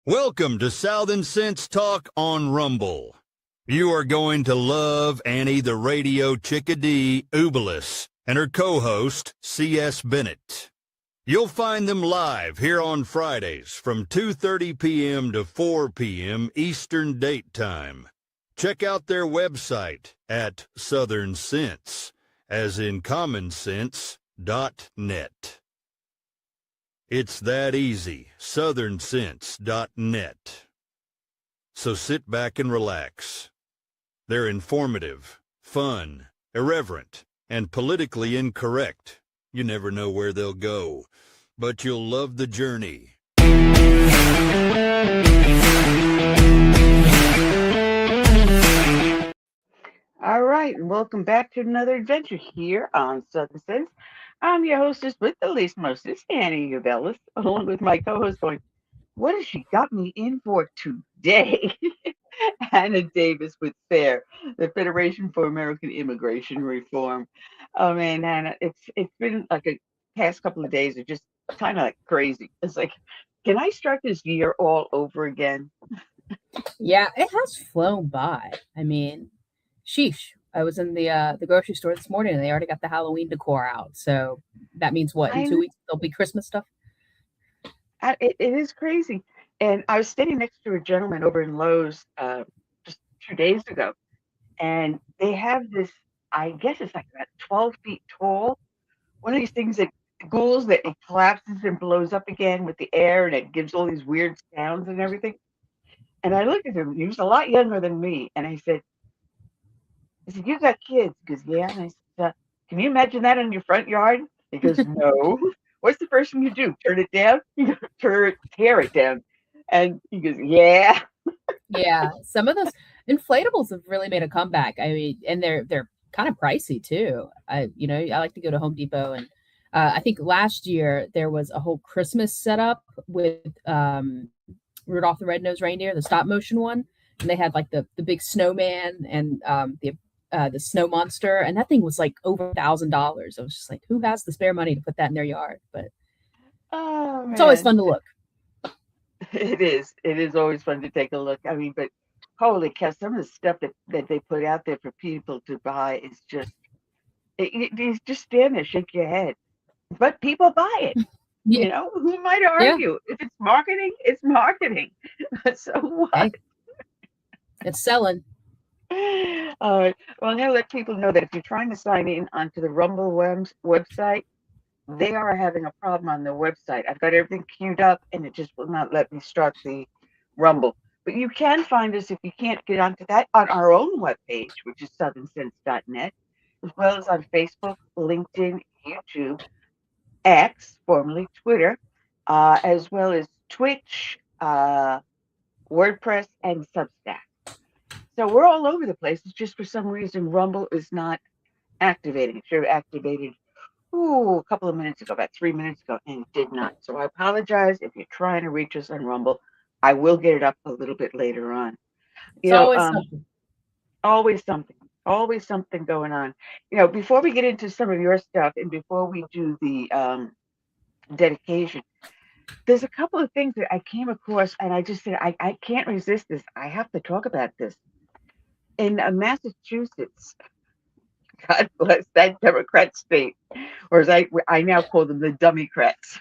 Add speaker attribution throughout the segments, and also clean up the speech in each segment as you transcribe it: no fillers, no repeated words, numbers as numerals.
Speaker 1: Welcome to Southern Sense Talk on Rumble. You are going to love Annie the Radio Chickadee Ubelis and her co-host, C.S. Bennett. You'll find them live here on Fridays from 2:30 p.m. to 4 p.m. Eastern Date Time. Check out their website at Southern Sense, as in commonsense.net. It's that easy, southernsense.net. So sit back and relax. They're informative, fun, irreverent, and politically incorrect. You never know where they'll go, but you'll love the journey.
Speaker 2: All right, and welcome back to another adventure here on Southern Sense. I'm your hostess with the least mostest, Annie Ubelis, along with my co-host going, what has she got me in for today? Hannah Davis with FAIR, the Federation for American Immigration Reform. Oh man, Hannah, it's been like a past couple of days are just kind of like crazy. It's like, can I start this year all over again?
Speaker 3: Yeah, it has flown by. I mean, sheesh. I was in the grocery store this morning and they already got the Halloween decor out. So that means what? In
Speaker 2: I
Speaker 3: 2 weeks there'll be Christmas stuff?
Speaker 2: it is crazy. And I was standing next to a gentleman over in Lowe's just 2 days ago, and they have this, I guess it's like about 12 feet tall, one of these things that ghouls that it collapses and blows up again with the air, and it gives all these weird sounds and everything. And I looked at him, he was a lot younger than me, and I said, you got kids? He goes, yeah. And I said, can you imagine that in your front yard? He goes, no. What's the first thing you do? Turn it down? You go, tear it down. And he goes, yeah.
Speaker 3: Yeah, some of those inflatables have really made a comeback. I mean, and they're kind of pricey too. I like to go to Home Depot, and I think last year there was a whole Christmas setup with Rudolph the Red-Nosed Reindeer, the stop motion one, and they had like the big snowman and the snow monster, and that thing was like over $1,000. I was just like, who has the spare money to put that in their yard? But it's always fun to look.
Speaker 2: It is. It is always fun to take a look. I mean, but holy cow, some of the stuff that they put out there for people to buy is just, you just stand there, shake your head. But people buy it.
Speaker 3: Yeah.
Speaker 2: You know, who might argue? If it's marketing, it's marketing. So what?
Speaker 3: Hey, it's selling.
Speaker 2: All right. Well, I'm going to let people know that if you're trying to sign in onto the Rumble website, they are having a problem on their website. I've got everything queued up, and it just will not let me start the Rumble. But you can find us, if you can't get onto that, on our own webpage, which is southernsense.net, as well as on Facebook, LinkedIn, YouTube, X, formerly Twitter, as well as Twitch, WordPress, and Substack. So we're all over the place. It's just for some reason Rumble is not activating. It should have activated a couple of minutes ago, about 3 minutes ago, and it did not. So I apologize if you're trying to reach us on Rumble. I will get it up a little bit later on. Always something going on. Before we get into some of your stuff and before we do the dedication, there's a couple of things that I came across, and I just said, I can't resist this. I have to talk about this. In Massachusetts, God bless that Democrat state, or as I now call them, the Dummycrats.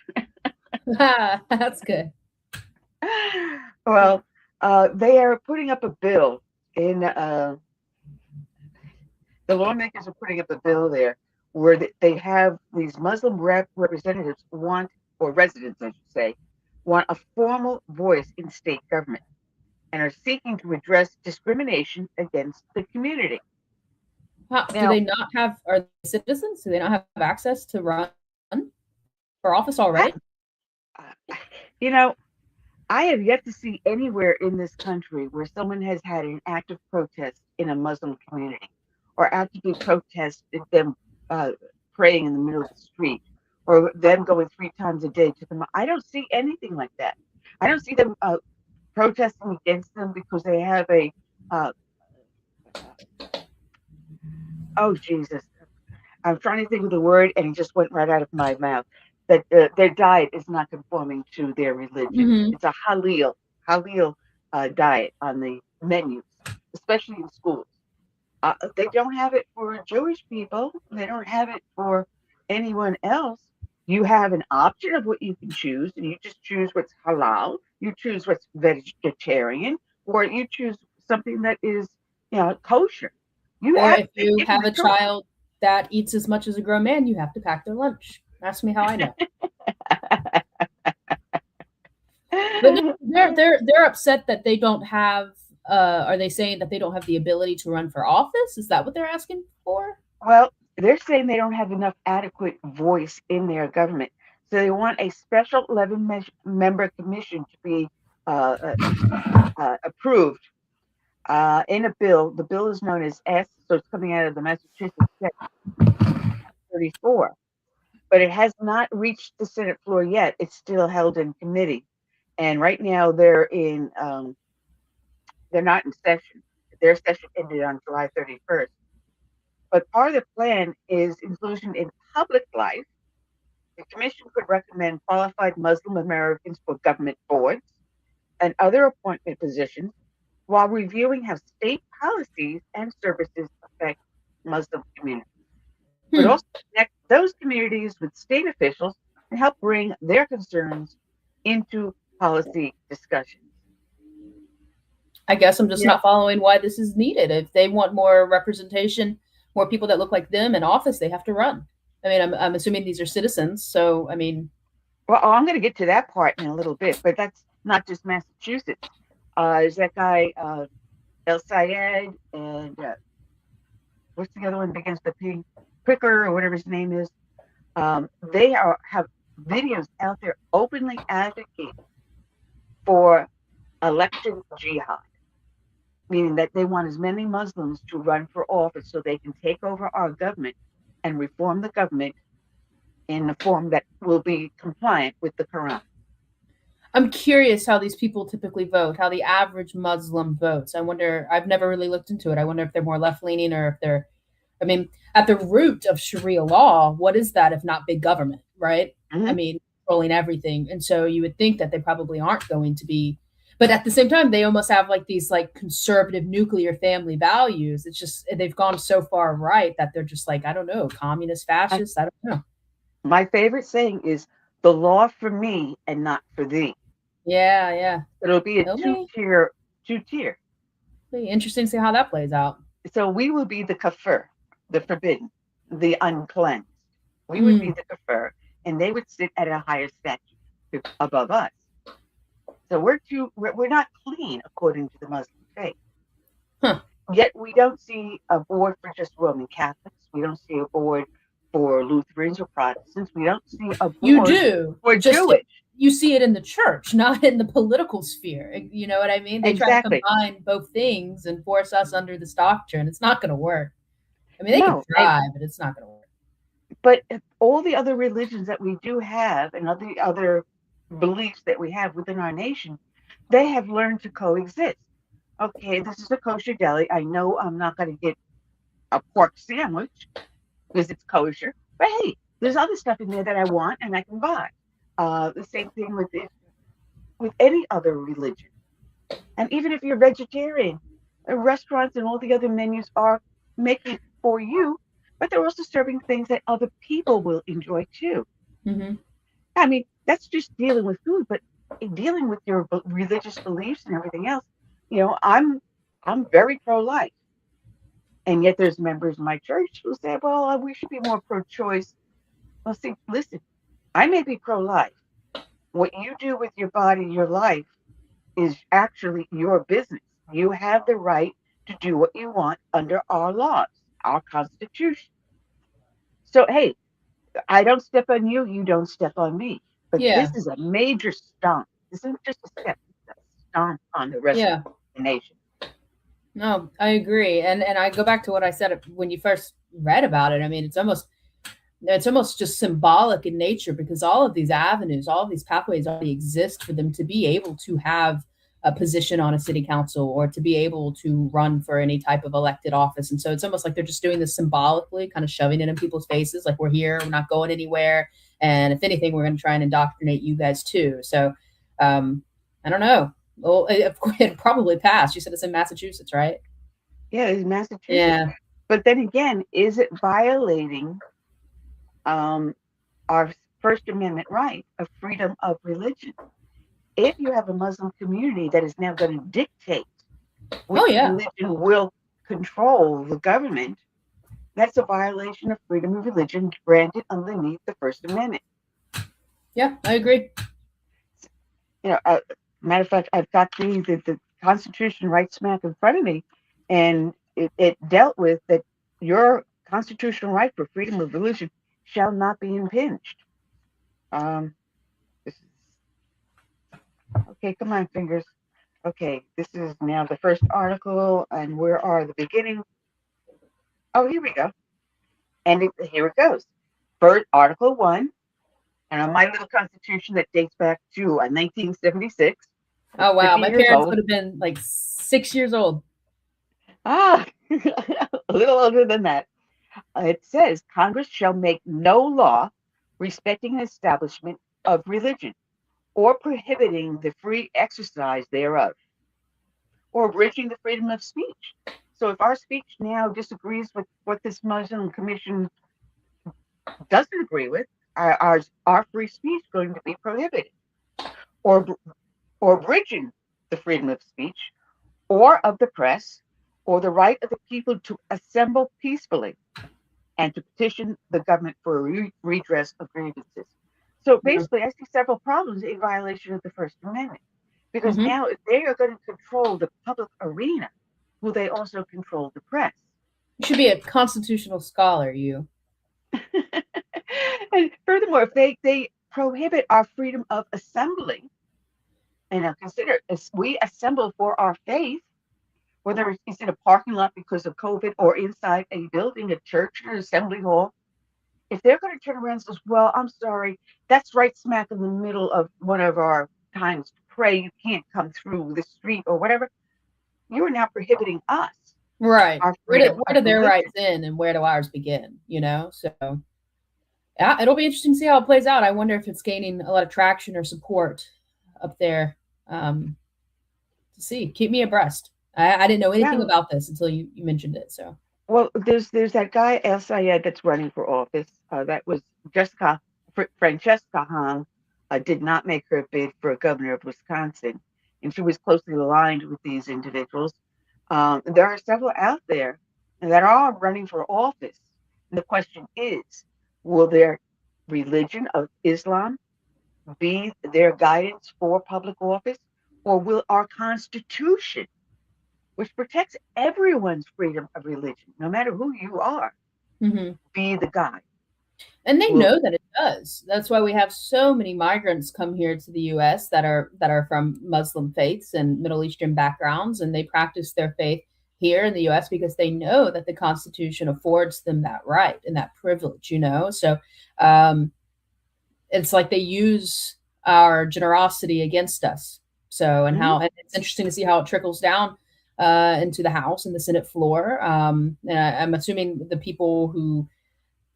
Speaker 3: That's good.
Speaker 2: Well, they are putting up a bill in, the lawmakers are putting up a bill there where they have these Muslim representatives or residents, I should say, want a formal voice in state government and are seeking to address discrimination against the community.
Speaker 3: Do they not have, are they citizens? Do they not have access to run for office already?
Speaker 2: I have yet to see anywhere in this country where someone has had an active protest in a Muslim community or actively protested them praying in the middle of the street or them going 3 times a day to them. I don't see anything like that. I don't see them protesting against them because they have oh Jesus, I'm trying to think of the word and it just went right out of my mouth, that their diet is not conforming to their religion. It's a halal. halal diet on the menus, especially in schools. They don't have it for Jewish people. They don't have it for anyone else. You have an option of what you can choose, and you just choose what's halal. You choose what's vegetarian, or you choose something that is, kosher. You
Speaker 3: Or
Speaker 2: have
Speaker 3: if
Speaker 2: they
Speaker 3: you
Speaker 2: give you
Speaker 3: have
Speaker 2: the
Speaker 3: a
Speaker 2: choice.
Speaker 3: child that eats as much as a grown man, you have to pack their lunch. Ask me how I know. But no, they're upset that they don't have. Are they saying that they don't have the ability to run for office? Is that what they're asking for?
Speaker 2: Well, they're saying they don't have enough adequate voice in their government, so they want a special 11-member commission to be uh, approved in a bill. The bill is known as so it's coming out of the Massachusetts Senate 34, but it has not reached the Senate floor yet. It's still held in committee, and right now they're not in session. Their session ended on July 31st. But part of the plan is inclusion in public life. The commission could recommend qualified Muslim Americans for government boards and other appointment positions while reviewing how state policies and services affect Muslim communities. It would
Speaker 3: Hmm.
Speaker 2: also connect those communities with state officials and help bring their concerns into policy discussions.
Speaker 3: I guess I'm just
Speaker 2: Yeah.
Speaker 3: not following why this is needed. If they want more representation, more people that look like them in office, they have to run. I mean, I'm assuming these are citizens. So, I mean,
Speaker 2: Well, I'm going to get to that part in a little bit, but that's not just Massachusetts. There's that guy, El Sayed, and what's the other one that begins with P? Quicker or whatever his name is. They have videos out there openly advocating for election jihad, meaning that they want as many Muslims to run for office so they can take over our government and reform the government in a form that will be compliant with the Quran.
Speaker 3: I'm curious how these people typically vote, how the average Muslim votes. I wonder, I've never really looked into it. I wonder if they're more left leaning or if they're, I mean, at the root of Sharia law, what is that if not big government, right?
Speaker 2: Mm-hmm.
Speaker 3: I mean, controlling everything. And so you would think that they probably aren't going to be, but at the same time, they almost have like these like conservative nuclear family values. It's just, they've gone so far right that they're just like, I don't know, communist, fascist, I don't know.
Speaker 2: My favorite saying is the law for me and not for thee.
Speaker 3: Yeah, yeah.
Speaker 2: It'll be a
Speaker 3: It'll
Speaker 2: two-tier.
Speaker 3: be interesting to see how that plays out.
Speaker 2: So we will be the kafir, the forbidden, the uncleansed. We would be the kafir, and they would sit at a higher statue above us. So we're not clean according to the Muslim faith.
Speaker 3: Huh.
Speaker 2: Yet we don't see a board for just Roman Catholics. We don't see a board for Lutherans or Protestants. We don't see a board
Speaker 3: You do.
Speaker 2: for
Speaker 3: Just
Speaker 2: Jewish.
Speaker 3: You see it in the church, not in the political sphere. You know what I mean? They
Speaker 2: Exactly.
Speaker 3: try to combine both things and force us under this doctrine. It's not going to work. I mean, they
Speaker 2: No,
Speaker 3: can try, but it's not going to work.
Speaker 2: But all the other religions that we do have and all the other beliefs that we have within our nation, they have learned to coexist. Okay, this is a kosher deli. I know I'm not going to get a pork sandwich because it's kosher, but hey, there's other stuff in there that I want and I can buy. The same thing with any other religion. And even if you're vegetarian, restaurants and all the other menus are making it for you, but they're also serving things that other people will enjoy too.
Speaker 3: Mm-hmm.
Speaker 2: I mean, that's just dealing with food, but dealing with your religious beliefs and everything else. I'm very pro-life, and yet there's members of my church who say, "Well, we should be more pro-choice." Well, see, listen, I may be pro-life. What you do with your body, your life, is actually your business. You have the right to do what you want under our laws, our Constitution. So, hey, I don't step on you, you don't step on me. But
Speaker 3: Yeah.
Speaker 2: this is a major stomp. This isn't just a step, it's a stomp on the rest of the nation.
Speaker 3: No, I agree. And I go back to what I said when you first read about it. I mean, it's almost just symbolic in nature because all of these avenues, all of these pathways already exist for them to be able to have a position on a city council or to be able to run for any type of elected office. And so it's almost like they're just doing this symbolically, kind of shoving it in people's faces. Like, we're here, we're not going anywhere. And if anything, we're going to try and indoctrinate you guys too. So I don't know. Well, it probably passed. You said it's in Massachusetts, right?
Speaker 2: Yeah, it's Massachusetts.
Speaker 3: Yeah.
Speaker 2: But then again, is it violating our First Amendment right of freedom of religion? If you have a Muslim community that is now going to dictate which
Speaker 3: Oh, yeah.
Speaker 2: religion will control the government, that's a violation of freedom of religion granted underneath the First Amendment.
Speaker 3: Yeah, I agree.
Speaker 2: Matter of fact, I've got the Constitution right smack in front of me, and it dealt with that your constitutional right for freedom of religion shall not be impinged. This is okay. Come on, fingers. Okay, this is now the first article, and where are the beginning? Oh, here we go. And here it goes. First, Article 1, and on my little constitution that dates back to 1976.
Speaker 3: Oh, wow.
Speaker 2: 50
Speaker 3: My
Speaker 2: years
Speaker 3: parents
Speaker 2: old.
Speaker 3: would have been like 6 years old.
Speaker 2: Ah, a little older than that. It says Congress shall make no law respecting the establishment of religion or prohibiting the free exercise thereof or abridging the freedom of speech. So if our speech now disagrees with what this Muslim Commission doesn't agree with, our free speech going to be prohibited, or abridging the freedom of speech or of the press, or the right of the people to assemble peacefully and to petition the government for a redress of grievances. So basically, I see several problems in violation of the First Amendment, because now if they are going to control the public arena, will they also control the press?
Speaker 3: You should be a constitutional scholar, you.
Speaker 2: And furthermore, if they prohibit our freedom of assembly, and consider we assemble for our faith, whether it's in a parking lot because of COVID or inside a building, a church, an assembly hall, if they're going to turn around and say, well, I'm sorry, that's right smack in the middle of one of our times to pray, you can't come through the street or whatever, you are now prohibiting us.
Speaker 3: Right.
Speaker 2: Our
Speaker 3: Where
Speaker 2: freedom
Speaker 3: do their
Speaker 2: religion.
Speaker 3: rights end and where do ours begin? So yeah, it'll be interesting to see how it plays out. I wonder if it's gaining a lot of traction or support up there. To see. Keep me abreast. I didn't know anything about this until you mentioned it. So
Speaker 2: well, there's that guy El Sayed that's running for office. That was Francesca Hong. Did not make her bid for governor of Wisconsin, and she was closely aligned with these individuals. There are several out there that are running for office. And the question is, will their religion of Islam be their guidance for public office, or will our Constitution, which protects everyone's freedom of religion, no matter who you are, be the guide?
Speaker 3: And they know that it does. That's why we have so many migrants come here to the U.S. that are from Muslim faiths and Middle Eastern backgrounds, and they practice their faith here in the U.S. because they know that the Constitution affords them that right and that privilege. So it's like they use our generosity against us. So and it's interesting to see how it trickles down into the House and the Senate floor. And I'm assuming the people who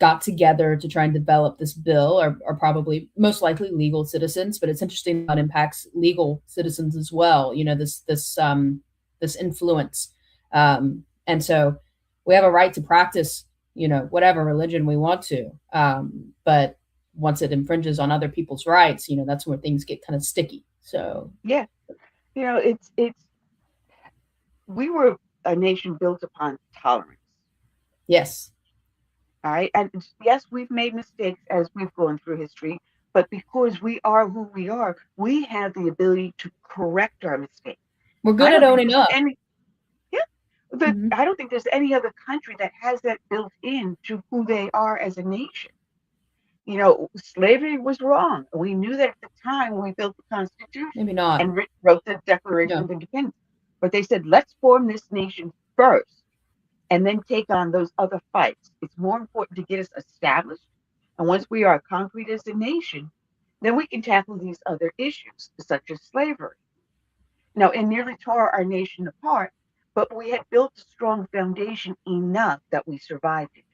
Speaker 3: got together to try and develop this bill are probably most likely legal citizens, but it's interesting how it impacts legal citizens as well. This influence, and so we have a right to practice, whatever religion we want to. But once it infringes on other people's rights, that's where things get kind of sticky. So
Speaker 2: yeah, it's we were a nation built upon tolerance.
Speaker 3: Yes.
Speaker 2: All right. And yes, we've made mistakes as we've gone through history, but because we are who we are, we have the ability to correct our mistakes.
Speaker 3: We're good at owning up.
Speaker 2: I don't think there's any other country that has that built into who they are as a nation. Slavery was wrong. We knew that at the time when we built the Constitution.
Speaker 3: Maybe not.
Speaker 2: And wrote the Declaration of Independence. But they said, let's form this nation first and then take on those other fights. It's more important to get us established. And once we are concrete as a nation, then we can tackle these other issues, such as slavery. Now, it nearly tore our nation apart, but we had built a strong foundation enough that we survived it.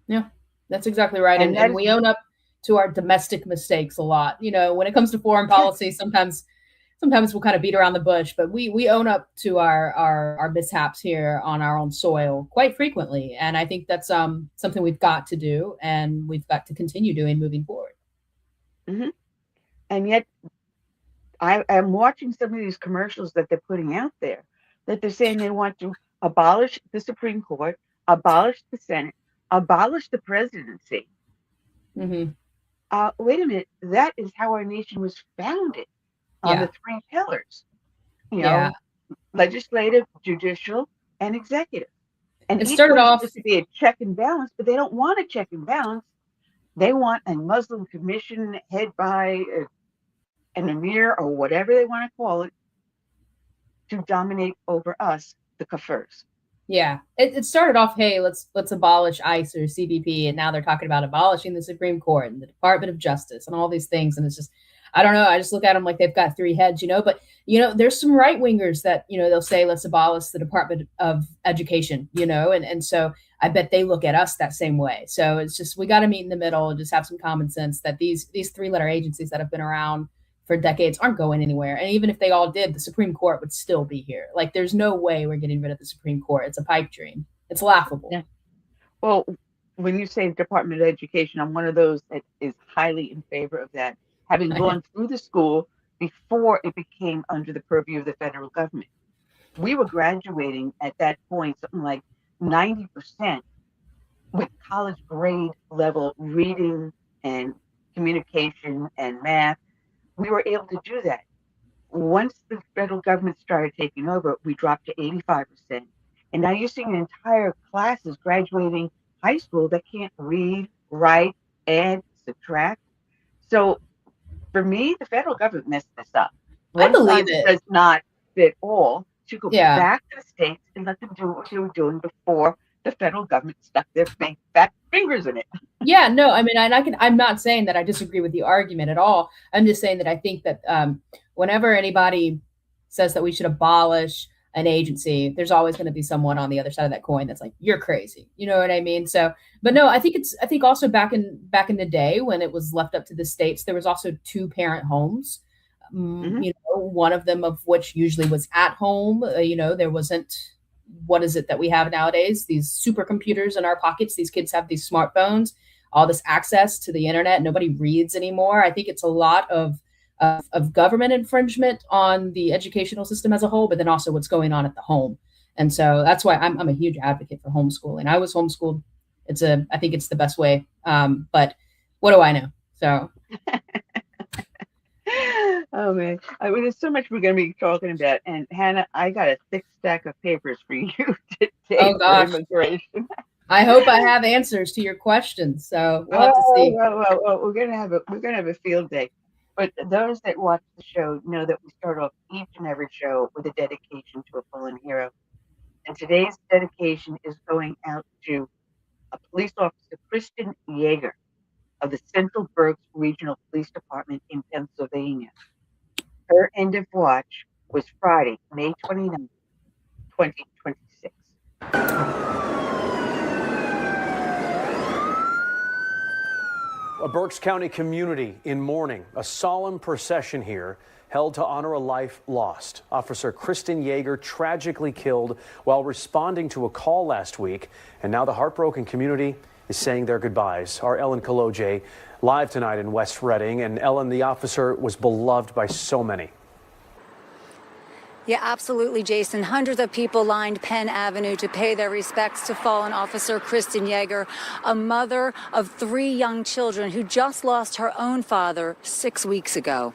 Speaker 3: Yeah, that's exactly right. And we own up to our domestic mistakes a lot. When it comes to foreign policy, sometimes sometimes we'll kind of beat around the bush, but we own up to our mishaps here on our own soil quite frequently. And I think that's something we've got to do, and we've got to continue doing moving forward.
Speaker 2: Mm-hmm. And yet I'm watching some of these commercials that they're putting out there, that they're saying they want to abolish the Supreme Court, abolish the Senate, abolish the presidency.
Speaker 3: Mm-hmm.
Speaker 2: Wait a minute, that is how our nation was founded, on the three pillars, legislative, judicial, and executive. And
Speaker 3: it
Speaker 2: each
Speaker 3: started
Speaker 2: one is
Speaker 3: off
Speaker 2: supposed to be a check and balance, but they don't want a check and balance. They want a Muslim commission head by an emir or whatever they want to call it to dominate over us, the kafirs.
Speaker 3: Yeah, it started off, hey, let's abolish ICE or CBP, and now they're talking about abolishing the Supreme Court and the Department of Justice and all these things. And it's just, I don't know. I just look at them like they've got three heads, But there's some right wingers that they'll say let's abolish the Department of Education, and so I bet they look at us that same way. So it's just, we got to meet in the middle and just have some common sense that these three-letter agencies that have been around for decades aren't going anywhere. And even if they all did, the Supreme Court would still be here. Like, there's no way we're getting rid of the Supreme Court. It's a pipe dream. It's laughable.
Speaker 2: Yeah. Well, when you say Department of Education, I'm one of those that is highly in favor of that, having gone through the school before it became under the purview of the federal government. We were graduating at that point, something like 90% with college grade level reading and communication and math. We were able to do that. Once the federal government started taking over, we dropped to 85%. And now you're seeing entire classes graduating high school that can't read, write, add, subtract. So for me, the federal government messed this up.
Speaker 3: I believe it
Speaker 2: does not fit all. To go back to the states and let them do what they were doing before the federal government stuck their fat fingers in it.
Speaker 3: Yeah, no, I mean, I'm not saying that I disagree with the argument at all. I'm just saying that I think that whenever anybody says that we should abolish an agency, there's always going to be someone on the other side of that coin that's like, you're crazy. You know what I mean? So, but no, I think also back in the day when it was left up to the states, there was also 2-parent homes. Mm-hmm. One of them of which usually was at home. There wasn't, what is it that we have nowadays? These supercomputers in our pockets. These kids have these smartphones, all this access to the internet. Nobody reads anymore. I think it's a lot of government infringement on the educational system as a whole, but then also what's going on at the home. And so that's why I'm a huge advocate for homeschooling. I was homeschooled. I think it's the best way. But what do I know? So.
Speaker 2: Oh man, I mean, there's so much we're going to be talking about. And Hannah, I got a thick stack of papers for you today for immigration.
Speaker 3: I hope I have answers to your questions. So we'll have to see.
Speaker 2: Well, we're going to have a field day. But those that watch the show know that we start off each and every show with a dedication to a fallen hero. And today's dedication is going out to a police officer, Kristen Yeager, of the Central Berks Regional Police Department in Pennsylvania. Her end of watch was Friday, May 29, 2026.
Speaker 4: A Berks County community in mourning. A solemn procession here held to honor a life lost. Officer Kristen Yeager tragically killed while responding to a call last week. And now the heartbroken community is saying their goodbyes. Our Ellen Kaloje live tonight in West Reading. And Ellen, the officer was beloved by so many.
Speaker 5: Yeah, absolutely, Jason. Hundreds of people lined Penn Avenue to pay their respects to fallen officer Kristen Yeager, a mother of 3 young children who just lost her own father 6 weeks ago.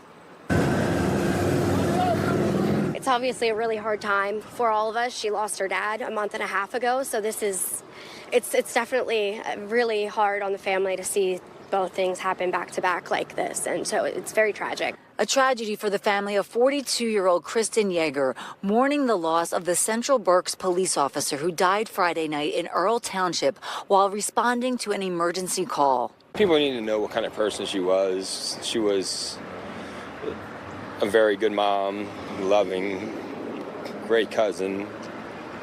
Speaker 6: It's obviously a really hard time for all of us. She lost her dad a month and a half ago, so it's definitely really hard on the family to see both things happen back to back like this, and so it's very tragic.
Speaker 5: A tragedy for the family of 42-year-old Kristen Yeager, mourning the loss of the Central Berks police officer who died Friday night in Earl Township while responding to an emergency call.
Speaker 7: People need to know what kind of person she was. She was a very good mom, loving, great cousin,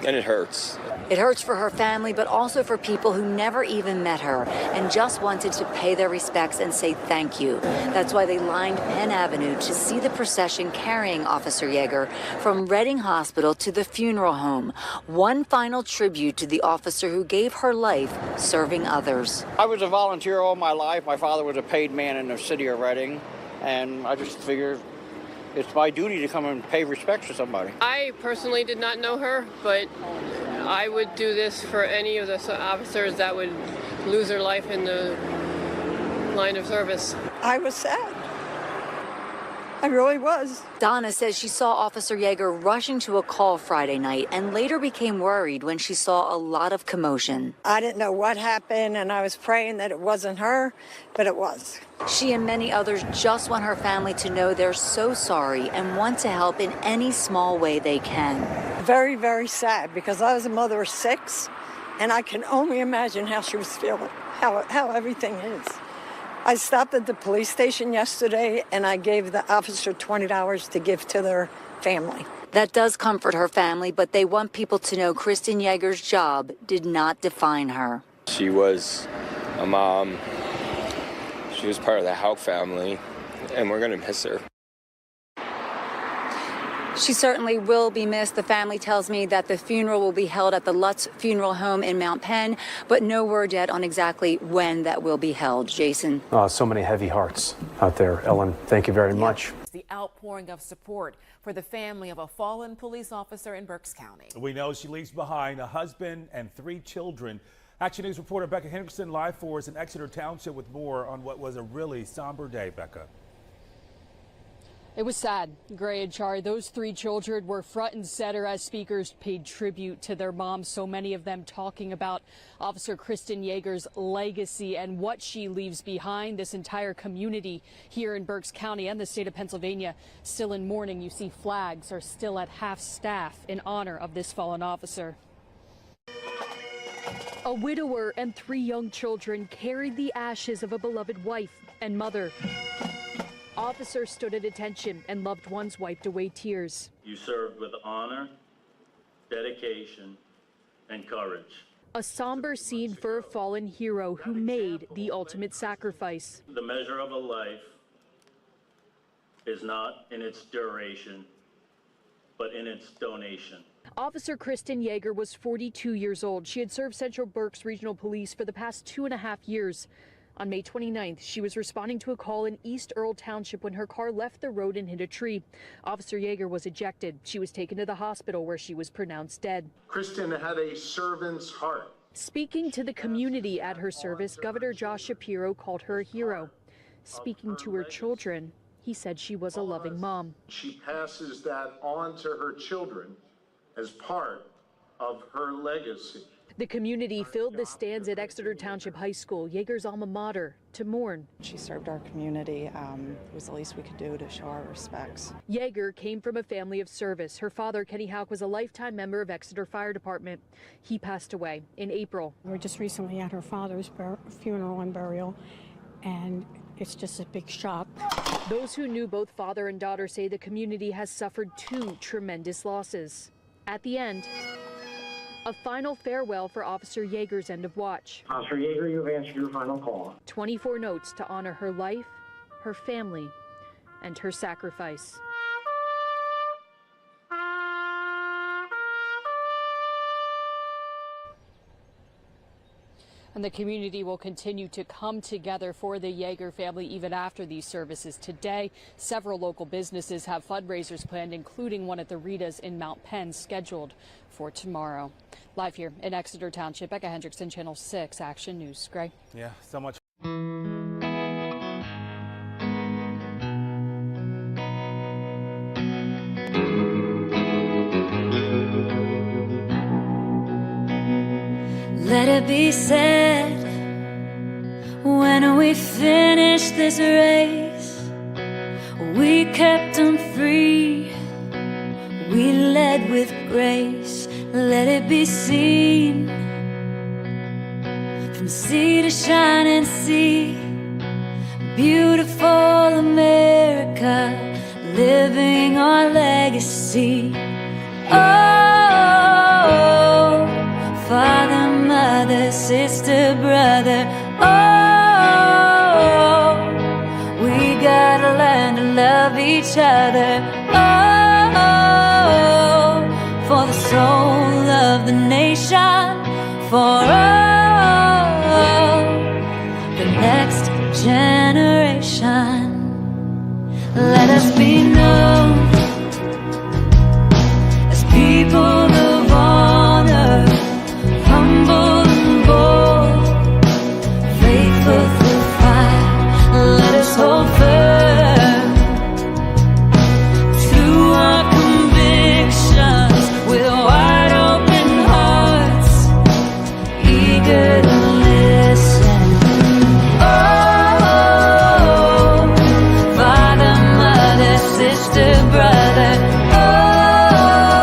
Speaker 7: and it hurts.
Speaker 5: It hurts for her family, but also for people who never even met her and just wanted to pay their respects and say thank you. That's why they lined Penn Avenue to see the procession carrying Officer Yeager from Reading Hospital to the funeral home. One final tribute to the officer who gave her life serving others.
Speaker 8: I was a volunteer all my life. My father was a paid man in the city of Reading, and I just figured it's my duty to come and pay respects to somebody.
Speaker 9: I personally did not know her, but I would do this for any of the officers that would lose their life in the line of service.
Speaker 10: I was sad. I really was.
Speaker 5: Donna says she saw Officer Yeager rushing to a call Friday night and later became worried when she saw a lot of commotion.
Speaker 10: I didn't know what happened, and I was praying that it wasn't her, but it was.
Speaker 5: She and many others just want her family to know they're so sorry and want to help in any small way they can.
Speaker 10: Very, very sad, because I was a mother of 6, and I can only imagine how she was feeling, how everything is. I stopped at the police station yesterday, and I gave the officer $20 to give to their family.
Speaker 5: That does comfort her family, but they want people to know Kristen Yeager's job did not define her.
Speaker 7: She was a mom. She was part of the Houck family, and we're going to miss her.
Speaker 5: She certainly will be missed. The family tells me that the funeral will be held at the Lutz Funeral Home in Mount Penn, but no word yet on exactly when that will be held. Jason.
Speaker 4: So many heavy hearts out there. Ellen, thank you very much.
Speaker 11: The outpouring of support for the family of a fallen police officer in Berks County.
Speaker 12: We know she leaves behind a husband and 3 children. Action News reporter Becca Henderson live for us in Exeter Township with more on what was a really somber day. Becca.
Speaker 13: It was sad, Gray and Char. Those 3 children were front and center as speakers paid tribute to their mom. So many of them talking about Officer Kristen Yeager's legacy and what she leaves behind. This entire community here in Berks County and the state of Pennsylvania still in mourning. You see flags are still at half staff in honor of this fallen officer. A widower and 3 young children carried the ashes of a beloved wife and mother. Officers stood at attention and loved ones wiped away tears.
Speaker 14: You served with honor, dedication, and courage.
Speaker 13: A somber scene for a fallen hero who made the ultimate sacrifice.
Speaker 14: The measure of a life is not in its duration, but in its donation.
Speaker 13: Officer Kristen Yeager was 42 years old. She had served Central Berks Regional Police for the past 2.5 years. On May 29th, she was responding to a call in East Earl Township when her car left the road and hit a tree. Officer Yeager was ejected. She was taken to the hospital where she was pronounced dead.
Speaker 15: Kristen had a servant's heart.
Speaker 13: Speaking to the community at her service, Governor Josh Shapiro called her a hero. Speaking to her children, he said she was a loving mom.
Speaker 15: She passes that on to her children as part of her legacy.
Speaker 13: The community filled the stands at Exeter Township High School, Yeager's alma mater, to mourn.
Speaker 16: She served our community. It was the least we could do to show our respects.
Speaker 13: Yeager came from a family of service. Her father, Kenny Houck, was a lifetime member of Exeter Fire Department. He passed away in April.
Speaker 17: We were just recently at her father's funeral and burial, and it's just a big shock.
Speaker 13: Those who knew both father and daughter say the community has suffered 2 tremendous losses. At the end, a final farewell for Officer Yeager's end of watch.
Speaker 18: Officer Yeager, you've answered your final call.
Speaker 13: 24 notes to honor her life, her family, and her sacrifice. And the community will continue to come together for the Yeager family even after these services today. Several local businesses have fundraisers planned, including one at the Rita's in Mount Penn scheduled for tomorrow. Live here in Exeter Township, Becca Hendrickson, Channel 6 Action News. Gray.
Speaker 12: Yeah, so much.
Speaker 19: Let it be said, when we finish this race, we kept them free, we led with grace. Let it be seen, from sea to shining sea, beautiful America, living our legacy. Oh, mother, sister, brother. Oh, we gotta learn to love each other. Oh, for the soul of the nation, for the next generation. Let us be known as people of honor, humble and bold, faithful through fire. Let us hold firm to our convictions with wide open hearts, eager to listen. Oh, father, mother, sister, brother. Oh,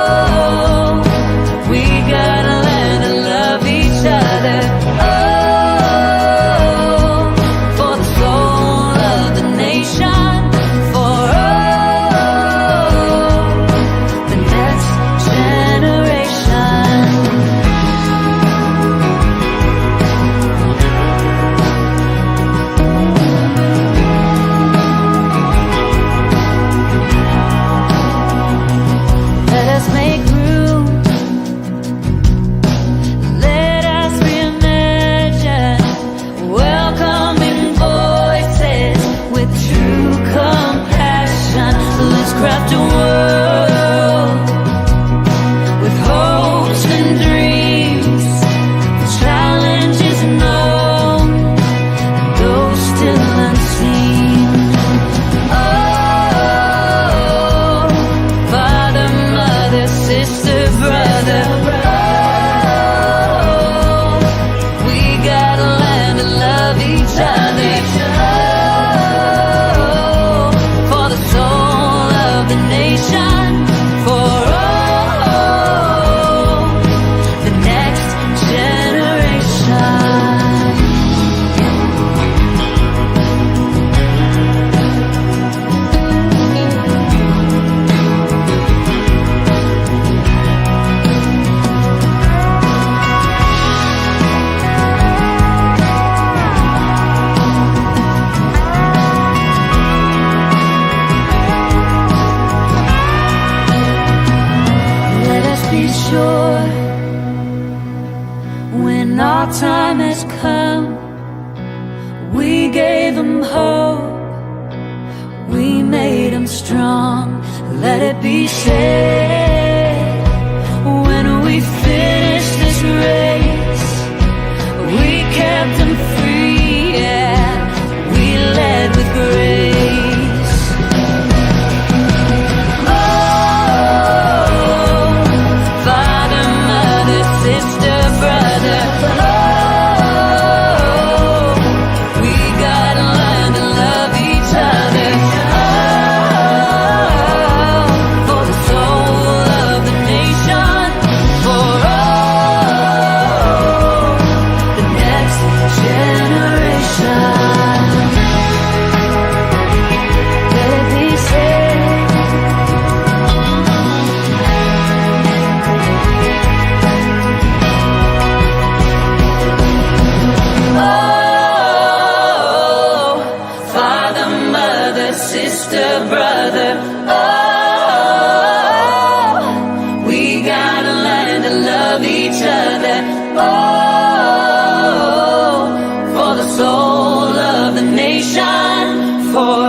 Speaker 19: we gotta learn to love each other. Oh, for the soul of the nation, for the next generation. Let us make room. Let us reimagine welcoming voices with true compassion. Let's craft a world with hopes and dreams, challenges known, and those still unseen. Oh, father, mother, sister, brother. Oh, we gotta learn to love each other. Oh, for the soul of the nation, for the next generation. Let us be sure when our time has come, we gave them hope, we made them strong. Let it be said when we finish this race, we kept them free, yeah, we led with grace. Oh, father, mother, sister, brother. Oh, we gotta learn to love each other. Oh, for the soul of the nation, for the next generation. Let it be said. Oh, father, mother, sister, brother. Oh, we gotta learn to love each other. Oh, for the soul of the nation, for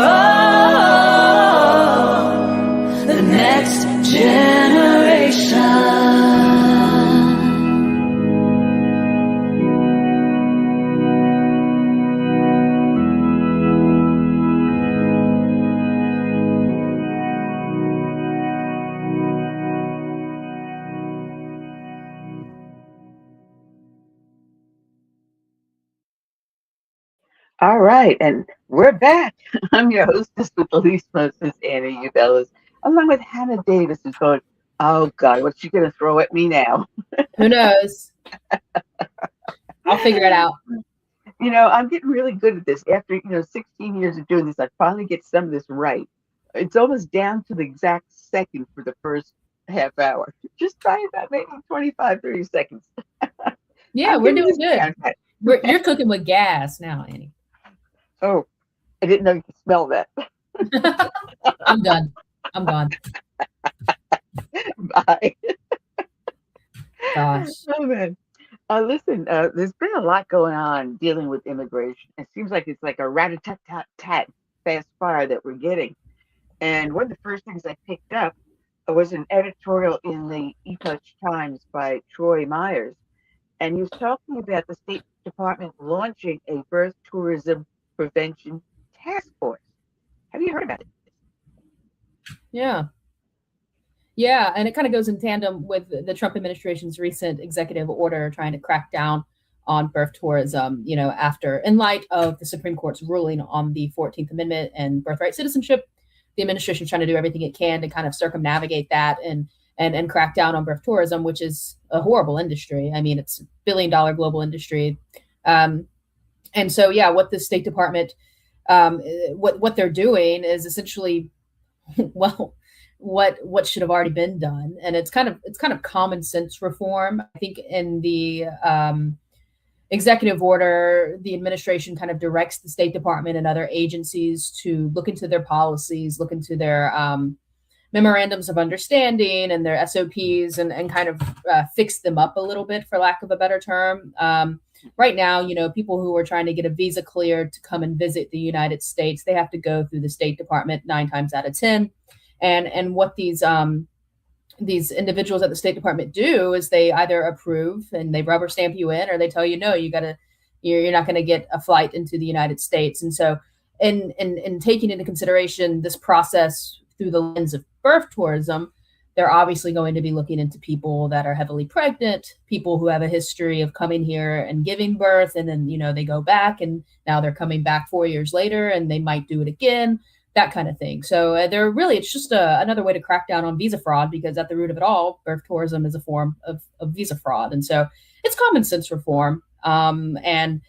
Speaker 19: the next generation.
Speaker 2: All right, and we're back. I'm your hostess with the least mostest, Anna Ubellis, along with Hannah Davis, who's going, oh God, what's she going to throw at me now?
Speaker 3: Who knows? I'll figure it out.
Speaker 2: You know, I'm getting really good at this. After, 16 years of doing this, I finally get some of this right. It's almost down to the exact second for the first half hour. Just try about maybe 25, 30 seconds.
Speaker 3: Yeah,
Speaker 2: I'll
Speaker 3: we're
Speaker 2: give you
Speaker 3: doing
Speaker 2: this
Speaker 3: good.
Speaker 2: contact.
Speaker 3: You're cooking with gas now, Annie.
Speaker 2: Oh, I didn't know you could smell that.
Speaker 3: I'm done. I'm gone.
Speaker 2: Bye.
Speaker 3: Gosh.
Speaker 2: Oh man. Listen, there's been a lot going on dealing with immigration. It seems like it's like a rat-a-tat-tat-tat fast fire that we're getting. And one of the first things I picked up was an editorial in the Epoch Times by Troy Myers. And he was talking about the State Department launching a birth tourism prevention task force. Have you heard about it?
Speaker 3: Yeah. Yeah, and it kind of goes in tandem with the Trump administration's recent executive order trying to crack down on birth tourism, in light of the Supreme Court's ruling on the 14th Amendment and birthright citizenship. The administration is trying to do everything it can to kind of circumnavigate that and crack down on birth tourism, which is a horrible industry. I mean, it's $1 billion global industry. And so, yeah, what the State Department, what they're doing is essentially, well, what should have already been done, and it's kind of common sense reform. I think in the executive order, the administration kind of directs the State Department and other agencies to look into their policies, look into their memorandums of understanding and their SOPs, and kind of fix them up a little bit, for lack of a better term. Right now, people who are trying to get a visa cleared to come and visit the United States, they have to go through the State Department 9 times out of 10. And what these individuals at the State Department do is they either approve and they rubber stamp you in, or they tell you, no, you're not going to get a flight into the United States. And so in taking into consideration this process through the lens of birth tourism, they're obviously going to be looking into people that are heavily pregnant, people who have a history of coming here and giving birth, and then, they go back and now they're coming back 4 years later and they might do it again. That kind of thing. So it's just another way to crack down on visa fraud, because at the root of it all, birth tourism is a form of visa fraud. And so it's common sense reform. And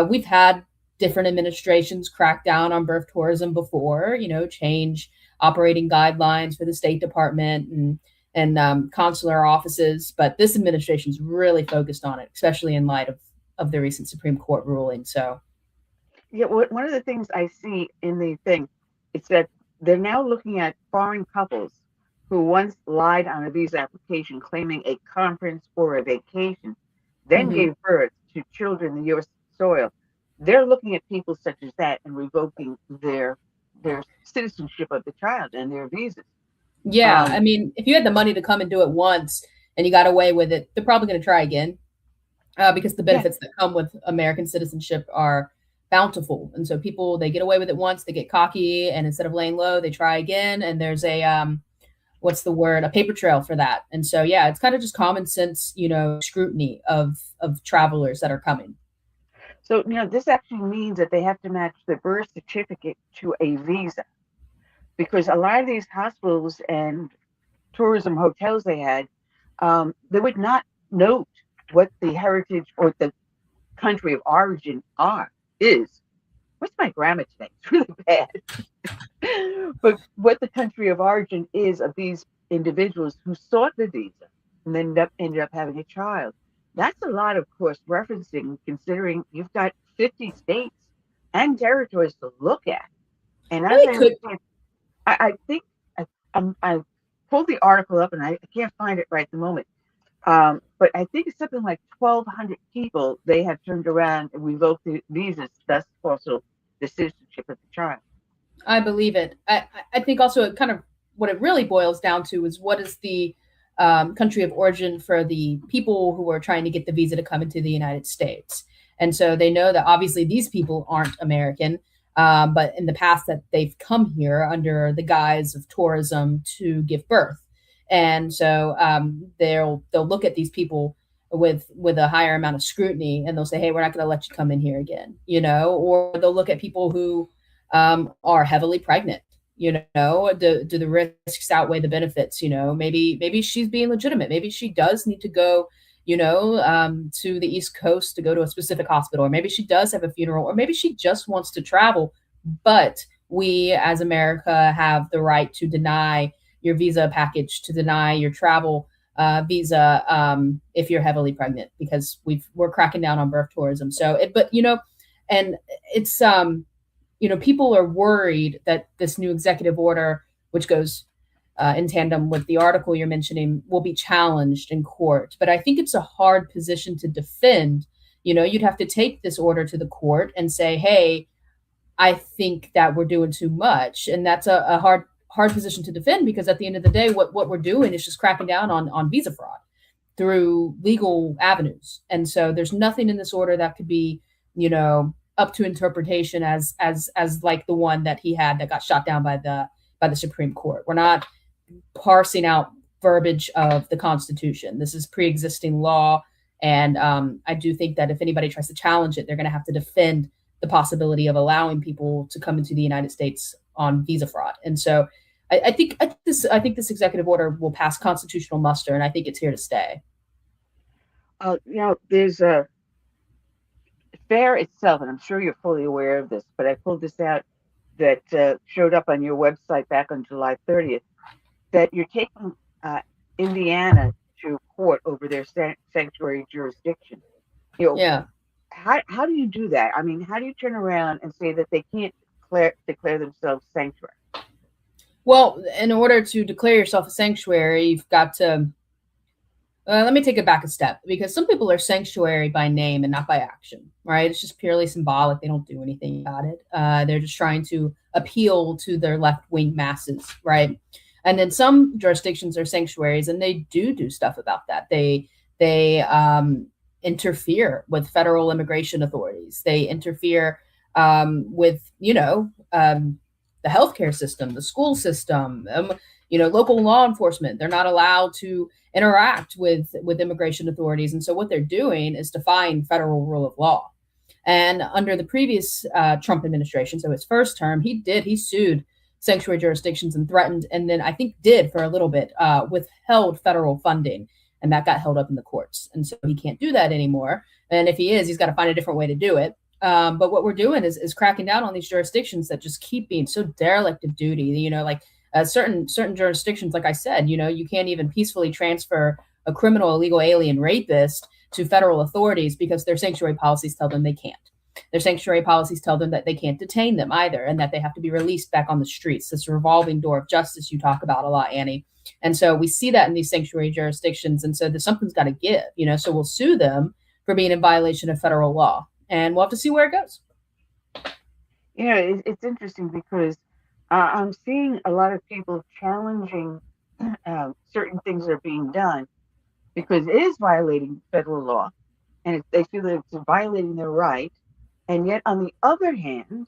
Speaker 3: we've had different administrations crack down on birth tourism before, change operating guidelines for the State Department and consular offices. But this administration's really focused on it, especially in light of the recent Supreme Court ruling. So,
Speaker 2: yeah, one of the things I see in the thing, it's that they're now looking at foreign couples who once lied on a visa application claiming a conference or a vacation, then gave birth to children in the U.S. soil. They're looking at people such as that and revoking their citizenship of the child and their visas.
Speaker 3: Yeah, I mean, if you had the money to come and do it once and you got away with it, they're probably going to try again, because the benefits that come with American citizenship are bountiful. And so people, they get away with it once, they get cocky, and instead of laying low, they try again. And there's a a paper trail for that. And so, yeah, it's kind of just common sense, scrutiny of travelers that are coming.
Speaker 2: So, this actually means that they have to match the birth certificate to a visa, because a lot of these hospitals and tourism hotels they had, they would not note what the heritage or the country of origin is. What's my grammar today? It's really bad. But what the country of origin is of these individuals who sought the visa and then ended up having a child. That's a lot of cross-referencing, considering you've got 50 states and territories to look at. And I think I pulled the article up and I can't find it right at the moment. But I think it's something like 1,200 people they have turned around and revoked the visas, thus also the citizenship of the child.
Speaker 3: I believe it. I think also it kind of what it really boils down to is what is the country of origin for the people who are trying to get the visa to come into the United States. And so they know that obviously these people aren't American, but in the past that they've come here under the guise of tourism to give birth. And so they'll look at these people with a higher amount of scrutiny, and they'll say, hey, we're not going to let you come in here again, or they'll look at people who are heavily pregnant, do the risks outweigh the benefits, maybe she's being legitimate. Maybe she does need to go, to the East Coast to go to a specific hospital, or maybe she does have a funeral, or maybe she just wants to travel. But we as America have the right to deny your visa package, to deny your travel visa if you're heavily pregnant, because we're cracking down on birth tourism. So, and it's people are worried that this new executive order, which goes in tandem with the article you're mentioning, will be challenged in court. But I think it's a hard position to defend. You'd have to take this order to the court and say, hey, I think that we're doing too much. And that's a hard position to defend, because at the end of the day, what we're doing is just cracking down on visa fraud through legal avenues. And so there's nothing in this order that could be, up to interpretation as like the one that he had that got shot down by the Supreme Court. We're not parsing out verbiage of the Constitution. This is pre-existing law. And I do think that if anybody tries to challenge it, they're going to have to defend the possibility of allowing people to come into the United States on visa fraud. And so I think this executive order will pass constitutional muster, and I think it's here to stay.
Speaker 2: There's a FAIR itself, and I'm sure you're fully aware of this, but I pulled this out that showed up on your website back on July 30th, that you're taking Indiana to court over their sanctuary jurisdiction.
Speaker 3: Yeah.
Speaker 2: How do you do that? I mean, how do you turn around and say that they can't declare themselves sanctuary?
Speaker 3: Well, in order to declare yourself a sanctuary, you've got to, let me take it back a step, because some people are sanctuary by name and not by action, right? It's just purely symbolic. They don't do anything about it. They're just trying to appeal to their left-wing masses, right? And then some jurisdictions are sanctuaries, and they do stuff about that. They interfere with federal immigration authorities. They interfere with, the healthcare system, the school system, local law enforcement. They're not allowed to interact with immigration authorities. And so what they're doing is defying federal rule of law. And under the previous Trump administration, so his first term, he sued sanctuary jurisdictions and threatened, and then I think did for a little bit, withheld federal funding. And that got held up in the courts. And so he can't do that anymore. And if he is, he's got to find a different way to do it. But what we're doing is cracking down on these jurisdictions that just keep being so derelict of duty. Certain jurisdictions, like I said, you can't even peacefully transfer a criminal, illegal alien rapist to federal authorities because their sanctuary policies tell them they can't. Their sanctuary policies tell them that they can't detain them either, and that they have to be released back on the streets. This revolving door of justice you talk about a lot, Annie. And so we see that in these sanctuary jurisdictions. And so something's got to give, so we'll sue them for being in violation of federal law, and we'll have to see where it goes.
Speaker 2: It's interesting because I'm seeing a lot of people challenging certain things that are being done because it is violating federal law, and they feel that it's violating their right. And yet, on the other hand,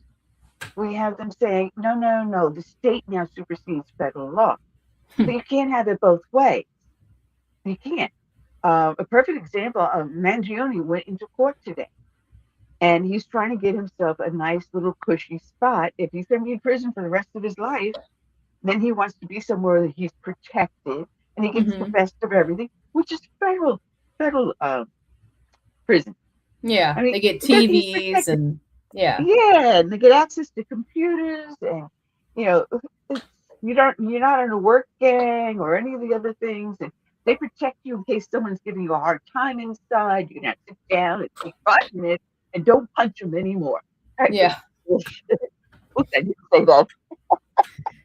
Speaker 2: we have them saying, no, the state now supersedes federal law. So you can't have it both ways. You can't. A perfect example, Mangione went into court today, and he's trying to get himself a nice little cushy spot. If he's going to be in prison for the rest of his life, then he wants to be somewhere that he's protected, and he gets the best of everything, which is federal prison.
Speaker 3: Yeah, I mean, they get TVs and
Speaker 2: and they get access to computers, and you're not in a work gang or any of the other things, and they protect you in case someone's giving you a hard time inside. You can have to sit down and take 5 minutes and don't punch them anymore.
Speaker 3: Yeah.
Speaker 2: Oops, I didn't say that.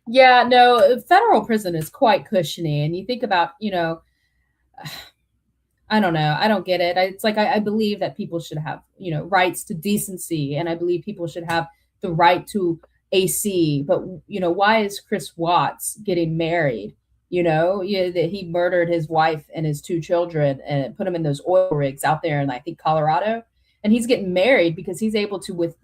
Speaker 3: Yeah, no, federal prison is quite cushiony, and you think about, I don't know. I don't get it. It's like I believe that people should have, rights to decency, and I believe people should have the right to AC. But why is Chris Watts getting married? That he murdered his wife and his 2 children and put them in those oil rigs out there in, I think, Colorado, and he's getting married because he's able to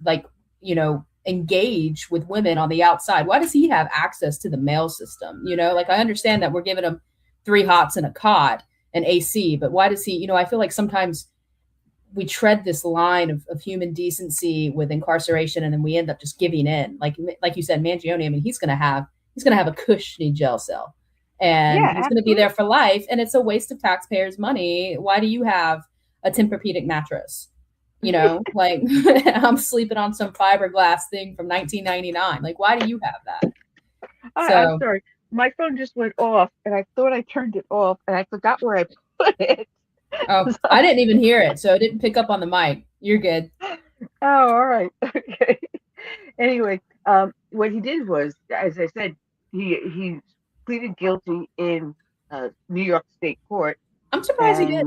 Speaker 3: engage with women on the outside. Why does he have access to the mail system? I understand that we're giving him 3 hots and a cot and AC, but why does he, I feel like sometimes we tread this line of human decency with incarceration, and then we end up just giving in. Like you said, Mangione, I mean, he's going to have a cushiony jail cell, and he's going to be there for life. And it's a waste of taxpayers' money. Why do you have a Tempur-Pedic mattress? I'm sleeping on some fiberglass thing from 1999. Why do you have that?
Speaker 2: I'm sorry. my phone just went off, and I thought I turned it off, and I forgot where I put it.
Speaker 3: Oh, I didn't even hear it, so it didn't pick up on the mic. You're good.
Speaker 2: Oh, all right. Okay. Anyway, what he did was, as I said, he pleaded guilty in New York State Court.
Speaker 3: I'm surprised he did.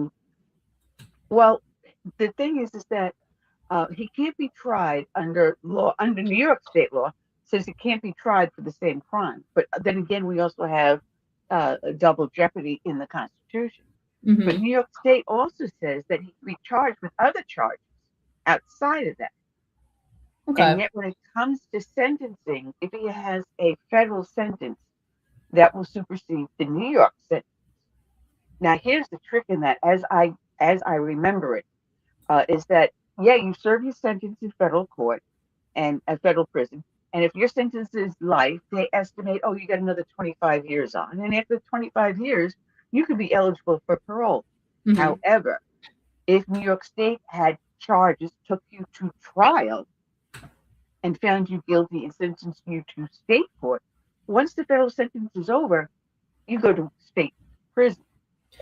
Speaker 2: Well, the thing is that he can't be tried under New York State law. Says he can't be tried for the same crime. But then again, we also have a double jeopardy in the Constitution.
Speaker 3: Mm-hmm.
Speaker 2: But New York State also says that he can be charged with other charges outside of that.
Speaker 3: Okay.
Speaker 2: And yet when it comes to sentencing, if he has a federal sentence, that will supersede the New York sentence. Now, here's the trick in that, as I remember it, is that, yeah, you serve your sentence in federal court and a federal prison. And if your sentence is life, they estimate, oh, you got another 25 years on. And after 25 years, you could be eligible for parole.
Speaker 3: Mm-hmm.
Speaker 2: However, if New York State had charges, took you to trial, and found you guilty and sentenced you to state court, once the federal sentence is over, you go to state prison.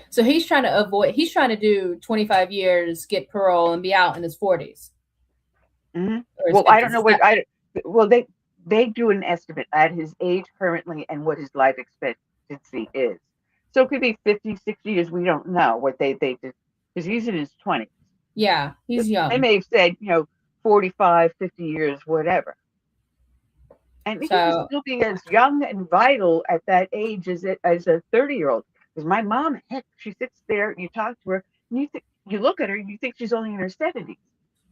Speaker 3: So he's trying to do 25 years, get parole, and be out in his 40s.
Speaker 2: Mm-hmm. Well, 50s. I don't know they do an estimate at his age currently and what his life expectancy is. So it could be 50, 60 years. We don't know what they did, because he's in his 20s.
Speaker 3: Yeah, he's young.
Speaker 2: They may have said, 45, 50 years, whatever. And he can still be as young and vital at that age as a 30-year-old. Because my mom, heck, she sits there, you talk to her, and you look at her, and you think she's only in her 70s.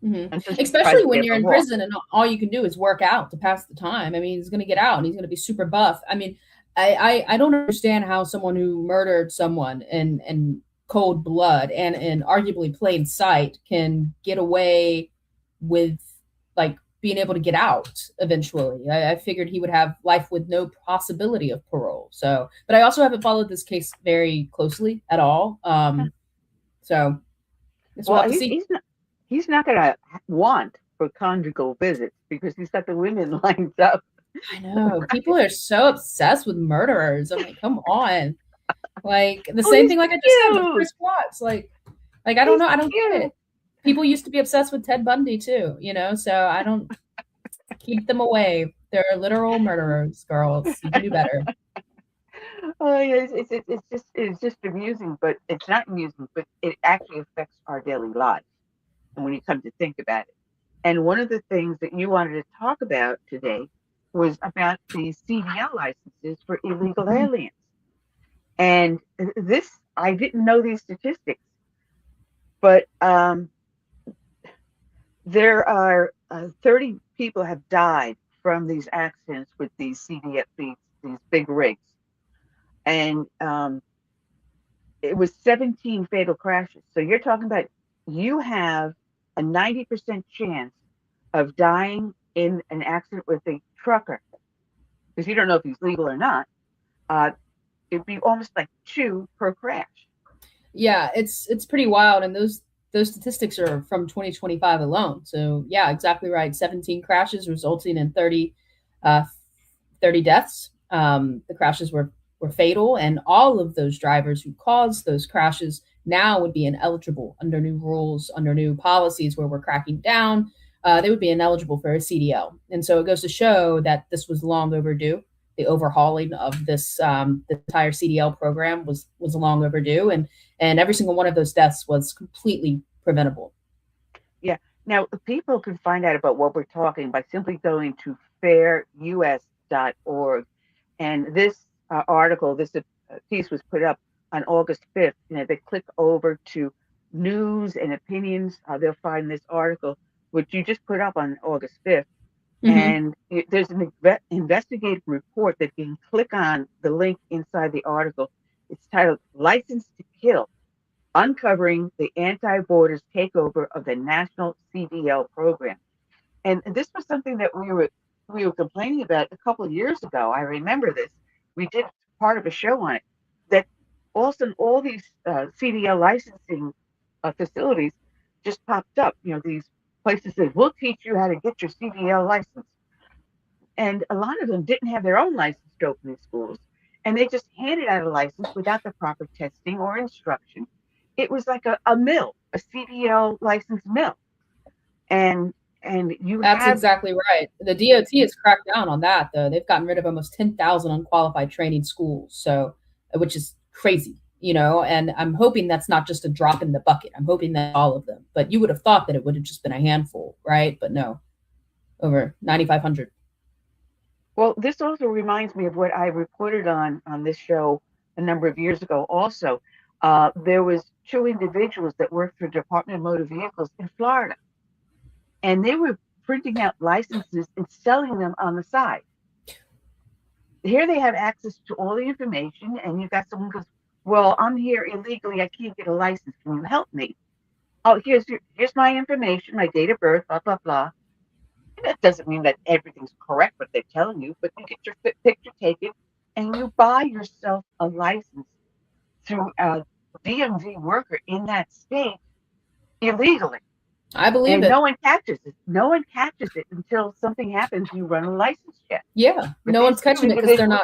Speaker 3: Mm-hmm. Especially when you're in prison and all you can do is work out to pass the time. I mean, he's going to get out and he's going to be super buff. I mean, I don't understand how someone who murdered someone in cold blood and in arguably plain sight can get away with being able to get out eventually. I figured he would have life with no possibility of parole. So, but I also haven't followed this case very closely at all. So we'll have to see.
Speaker 2: He's not going to want for conjugal visits because he's got the women lined up.
Speaker 3: I know. People are so obsessed with murderers. I'm like, come on. The same thing I just said with Chris Watts. I don't know. I don't get it. People used to be obsessed with Ted Bundy too, so I don't keep them away. They're literal murderers, girls. You can do better.
Speaker 2: Oh, yeah, it's just amusing, but it's not amusing, but it actually affects our daily lives. And when you come to think about it, and one of the things that you wanted to talk about today was about the CDL licenses for illegal aliens. And this, I didn't know these statistics, but there are 30 people have died from these accidents with these CDL, these big rigs. And it was 17 fatal crashes. So you're talking about you have a 90% chance of dying in an accident with a trucker, because you don't know if he's legal or not. It'd be almost like 2 per crash.
Speaker 3: Yeah, it's pretty wild, and those statistics are from 2025 alone. So yeah, exactly right. 17 crashes resulting in 30 deaths. The crashes were fatal, and all of those drivers who caused those crashes now would be ineligible under new rules, under new policies where we're cracking down. They would be ineligible for a CDL. And so it goes to show that this was long overdue. The overhauling of this the entire CDL program was long overdue, and every single one of those deaths was completely preventable.
Speaker 2: Yeah. Now, people can find out about what we're talking by simply going to fairus.org. And this article, this piece was put up on August 5th. They click over to news and opinions. They'll find this article, which you just put up on August 5th. Mm-hmm. And there's an investigative report that you can click on the link inside the article. It's titled License to Kill, Uncovering the Anti-Borders Takeover of the National CDL Program. And this was something that we were complaining about a couple of years ago. I remember this. We did part of a show on it, that also all these CDL licensing facilities just popped up. These places said, we'll teach you how to get your CDL license. And a lot of them didn't have their own licensed opening schools. and they just handed out a license without the proper testing or instruction. It was like a mill, a CDL license mill. And you
Speaker 3: That's
Speaker 2: have
Speaker 3: exactly right. The DOT has cracked down on that, though. They've gotten rid of almost 10,000 unqualified training schools, so which is crazy, and I'm hoping that's not just a drop in the bucket. I'm hoping that all of them. But you would have thought that it would have just been a handful, right? But no, over 9,500.
Speaker 2: Well, this also reminds me of what I reported on this show a number of years ago. Also, there was two individuals that worked for Department of Motor Vehicles in Florida, and they were printing out licenses and selling them on the side. Here they have access to all the information, and you've got someone who goes, well, I'm here illegally. I can't get a license. Can you help me? Oh, here's my information, my date of birth, blah, blah, blah. And that doesn't mean that everything's correct what they're telling you, but you get your picture taken and you buy yourself a license through a DMV worker in that state illegally.
Speaker 3: I believe
Speaker 2: and
Speaker 3: it.
Speaker 2: no one catches it. No one catches it until something happens. You run a license check.
Speaker 3: Yeah,
Speaker 2: But
Speaker 3: no
Speaker 2: these
Speaker 3: one's catching
Speaker 2: two
Speaker 3: it because
Speaker 2: individuals-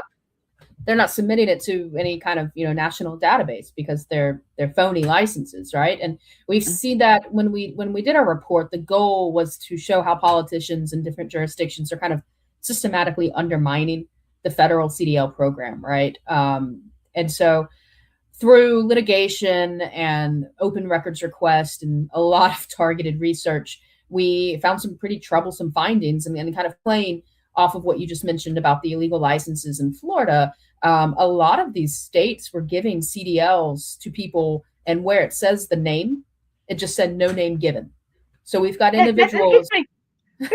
Speaker 3: they're not submitting it to any kind of national database because they're phony licenses, right? And we've seen that when we did our report, the goal was to show how politicians in different jurisdictions are kind of systematically undermining the federal CDL program, right? And so through litigation and open records request and a lot of targeted research, we found some pretty troublesome findings, and kind of playing off of what you just mentioned about the illegal licenses in Florida. A lot of these states were giving CDLs to people, and where it says the name, it just said no name given. So we've got individuals.
Speaker 2: That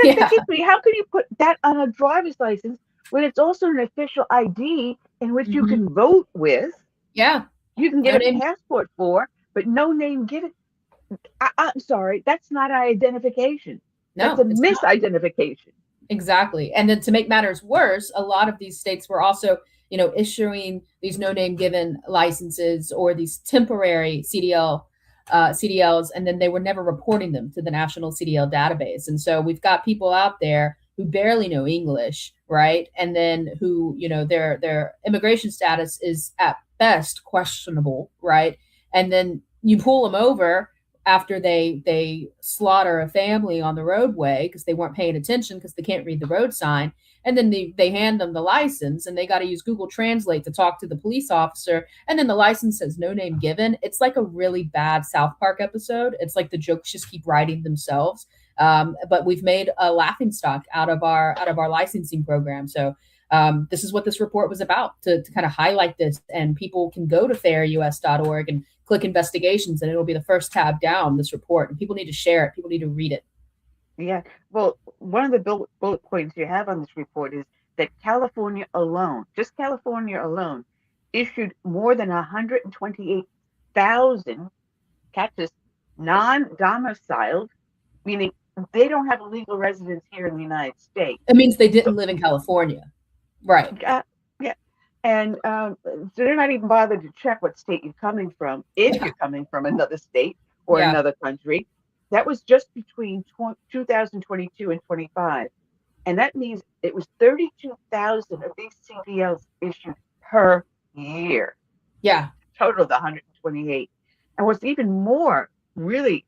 Speaker 2: gets me. How can you put that on a driver's license when it's also an official ID in which you can vote with?
Speaker 3: Yeah.
Speaker 2: You can get
Speaker 3: No
Speaker 2: a
Speaker 3: name.
Speaker 2: passport for, but no name given. I'm sorry, that's not identification.
Speaker 3: No,
Speaker 2: That's a
Speaker 3: it's not.
Speaker 2: misidentification.
Speaker 3: Exactly. And then to make matters worse, a lot of these states were also, issuing these no name given licenses or these temporary CDLs, and then they were never reporting them to the national CDL database. And so we've got people out there who barely know English, right? And then who, their immigration status is at best questionable, right? And then you pull them over after they slaughter a family on the roadway because they weren't paying attention because they can't read the road sign. And then they hand them the license, and they got to use Google Translate to talk to the police officer. And then the license says no name given. It's like a really bad South Park episode. It's like the jokes just keep writing themselves. But we've made a laughingstock out of our licensing program. So this is what this report was about, to kind of highlight this. And people can go to fairus.org and click investigations, and it'll be the first tab down, this report. And people need to share it. People need to read it.
Speaker 2: Yeah. Well, one of the bullet points you have on this report is that California alone, just California alone, issued more than 128,000 catches non-domiciled, meaning they don't have a legal residence here in the United States.
Speaker 3: It means they didn't live in California. Right.
Speaker 2: Yeah. And so they're not even bothered to check what state you're coming from, if you're coming from another state or another country. That was just between 2022 and 25. And that means it was 32,000 of these CDLs issued per year.
Speaker 3: Yeah.
Speaker 2: Total of the 128. And what's even more really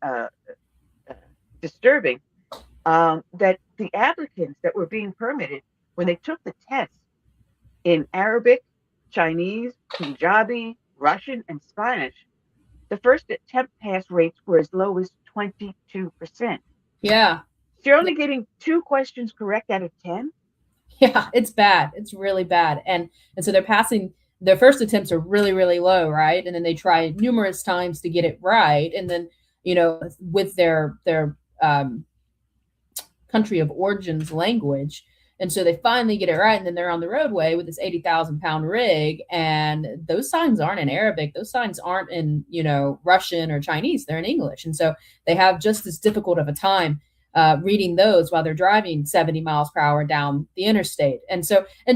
Speaker 2: disturbing, that the applicants that were being permitted, when they took the test in Arabic, Chinese, Punjabi, Russian, and Spanish, the first attempt pass rates were as low as 22%.
Speaker 3: Yeah.
Speaker 2: So you're only getting 2 questions correct out of 10?
Speaker 3: Yeah, it's bad. It's really bad. And so they're passing, their first attempts are really, really low, right? And then they try numerous times to get it right. And then, with their country of origins language. And so they finally get it right. And then they're on the roadway with this 80,000 pound rig. And those signs aren't in Arabic. Those signs aren't in, Russian or Chinese. They're in English. And so they have just as difficult of a time reading those while they're driving 70 miles per hour down the interstate. And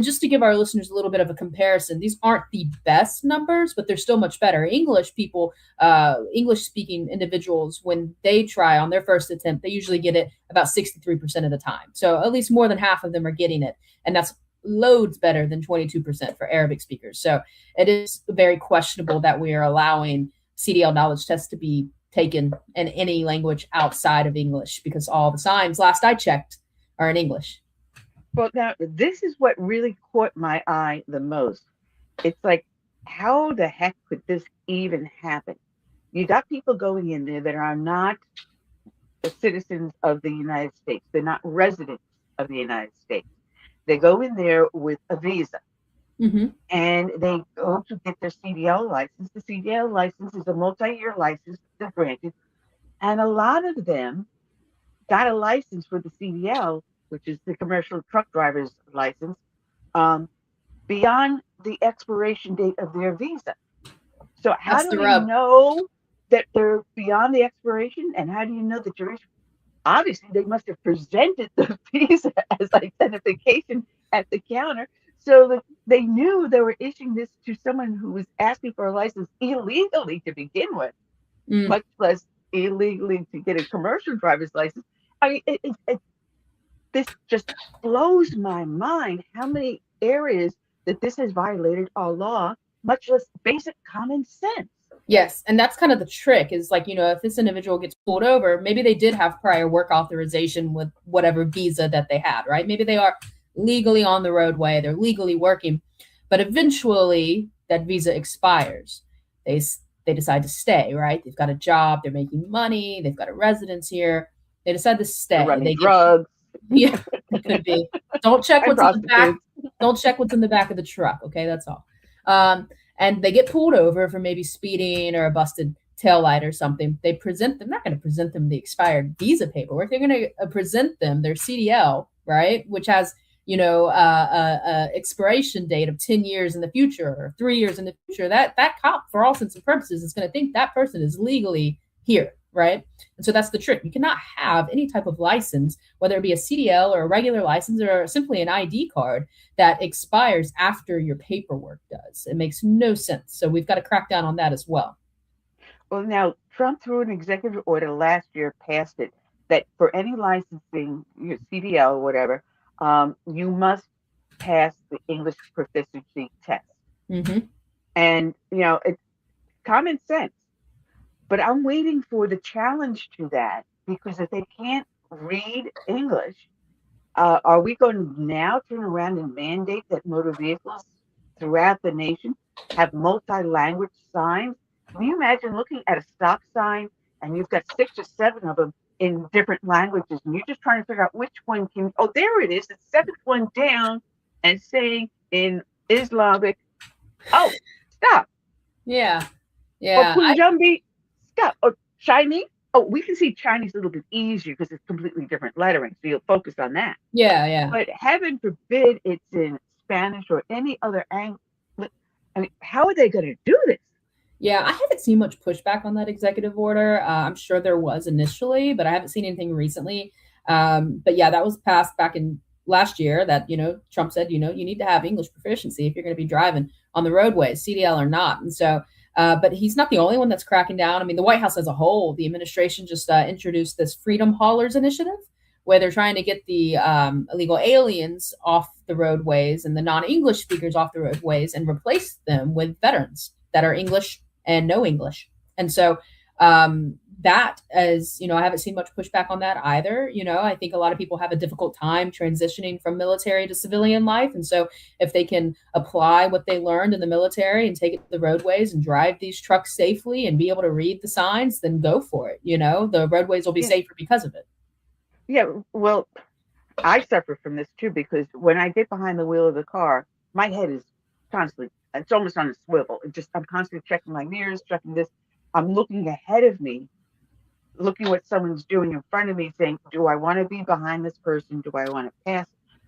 Speaker 3: just to give our listeners a little bit of a comparison, these aren't the best numbers, but they're still much better. English people, English speaking individuals, when they try on their first attempt, they usually get it about 63% of the time. So at least more than half of them are getting it. And that's loads better than 22% for Arabic speakers. So it is very questionable that we are allowing CDL knowledge tests to be taken in any language outside of English, because all the signs, last I checked, are in English.
Speaker 2: Well, now this is what really caught my eye the most. It's like, how the heck could this even happen? You got people going in there that are not citizens of the United States. They're not residents of the United States. They go in there with a visa.
Speaker 3: Mm-hmm.
Speaker 2: And they go to get their CDL license. The CDL license is a multi-year license that's granted. And a lot of them got a license for the CDL, which is the commercial truck driver's license, beyond the expiration date of their visa. So how
Speaker 3: That's
Speaker 2: do
Speaker 3: the
Speaker 2: we
Speaker 3: rub.
Speaker 2: know that they're beyond the expiration? And how do you know that you're obviously they must have presented the visa as identification at the counter, so that they knew they were issuing this to someone who was asking for a license illegally to begin with, much less illegally to get a commercial driver's license. I mean, this just blows my mind how many areas that this has violated our law, much less basic common sense.
Speaker 3: Yes, and that's kind of the trick is like, if this individual gets pulled over, maybe they did have prior work authorization with whatever visa that they had, right? Maybe they are legally on the roadway, they're legally working, but eventually that visa expires. They decide to stay, right? They've got a job, they're making money, they've got a residence here. They decide to stay.
Speaker 2: They're running drugs.
Speaker 3: Yeah, it could be. Don't check what's in the back. Don't check what's in the back of the truck. Okay, that's all. And they get pulled over for maybe speeding or a busted taillight or something. They're not going to present them the expired visa paperwork. They're going to present them their CDL, right, which has a expiration date of 10 years in the future or 3 years in the future. That cop, for all intents and purposes, is going to think that person is legally here, right? And so that's the trick. You cannot have any type of license, whether it be a CDL or a regular license or simply an ID card, that expires after your paperwork does. It makes no sense. So we've got to crack down on that as well.
Speaker 2: Well, now Trump, through an executive order last year, passed it that for any licensing, CDL or whatever, you must pass the English proficiency test.
Speaker 3: Mm-hmm.
Speaker 2: And it's common sense. But I'm waiting for the challenge to that, because if they can't read English, are we going to now turn around and mandate that motor vehicles throughout the nation have multi-language signs? Can you imagine looking at a stop sign and you've got 6 or 7 of them in different languages, and you're just trying to figure out which one there it is, the 7th one down, and saying in Islamic, oh, stop.
Speaker 3: Yeah.
Speaker 2: Or Punjabi, stop. Or Chinese. Oh, we can see Chinese a little bit easier because it's completely different lettering, so you'll focus on that.
Speaker 3: Yeah.
Speaker 2: But heaven forbid it's in Spanish or any other language. I mean, how are they going to do this?
Speaker 3: Yeah, I haven't seen much pushback on that executive order. I'm sure there was initially, but I haven't seen anything recently. But yeah, that was passed back in last year that, Trump said, you need to have English proficiency if you're going to be driving on the roadways, CDL or not. And so, but he's not the only one that's cracking down. I mean, the White House as a whole, the administration just introduced this Freedom Haulers initiative, where they're trying to get the illegal aliens off the roadways and the non-English speakers off the roadways and replace them with veterans that are English and no English. And so that is, I haven't seen much pushback on that either. I think a lot of people have a difficult time transitioning from military to civilian life. And so if they can apply what they learned in the military and take it to the roadways and drive these trucks safely and be able to read the signs, then go for it. The roadways will be safer because of it.
Speaker 2: Yeah, well, I suffer from this too, because when I get behind the wheel of the car, my head is constantly, it's almost on a swivel. I'm constantly checking my mirrors, checking this. I'm looking ahead of me, looking what someone's doing in front of me, saying, do I want to be behind this person? Do I want to pass?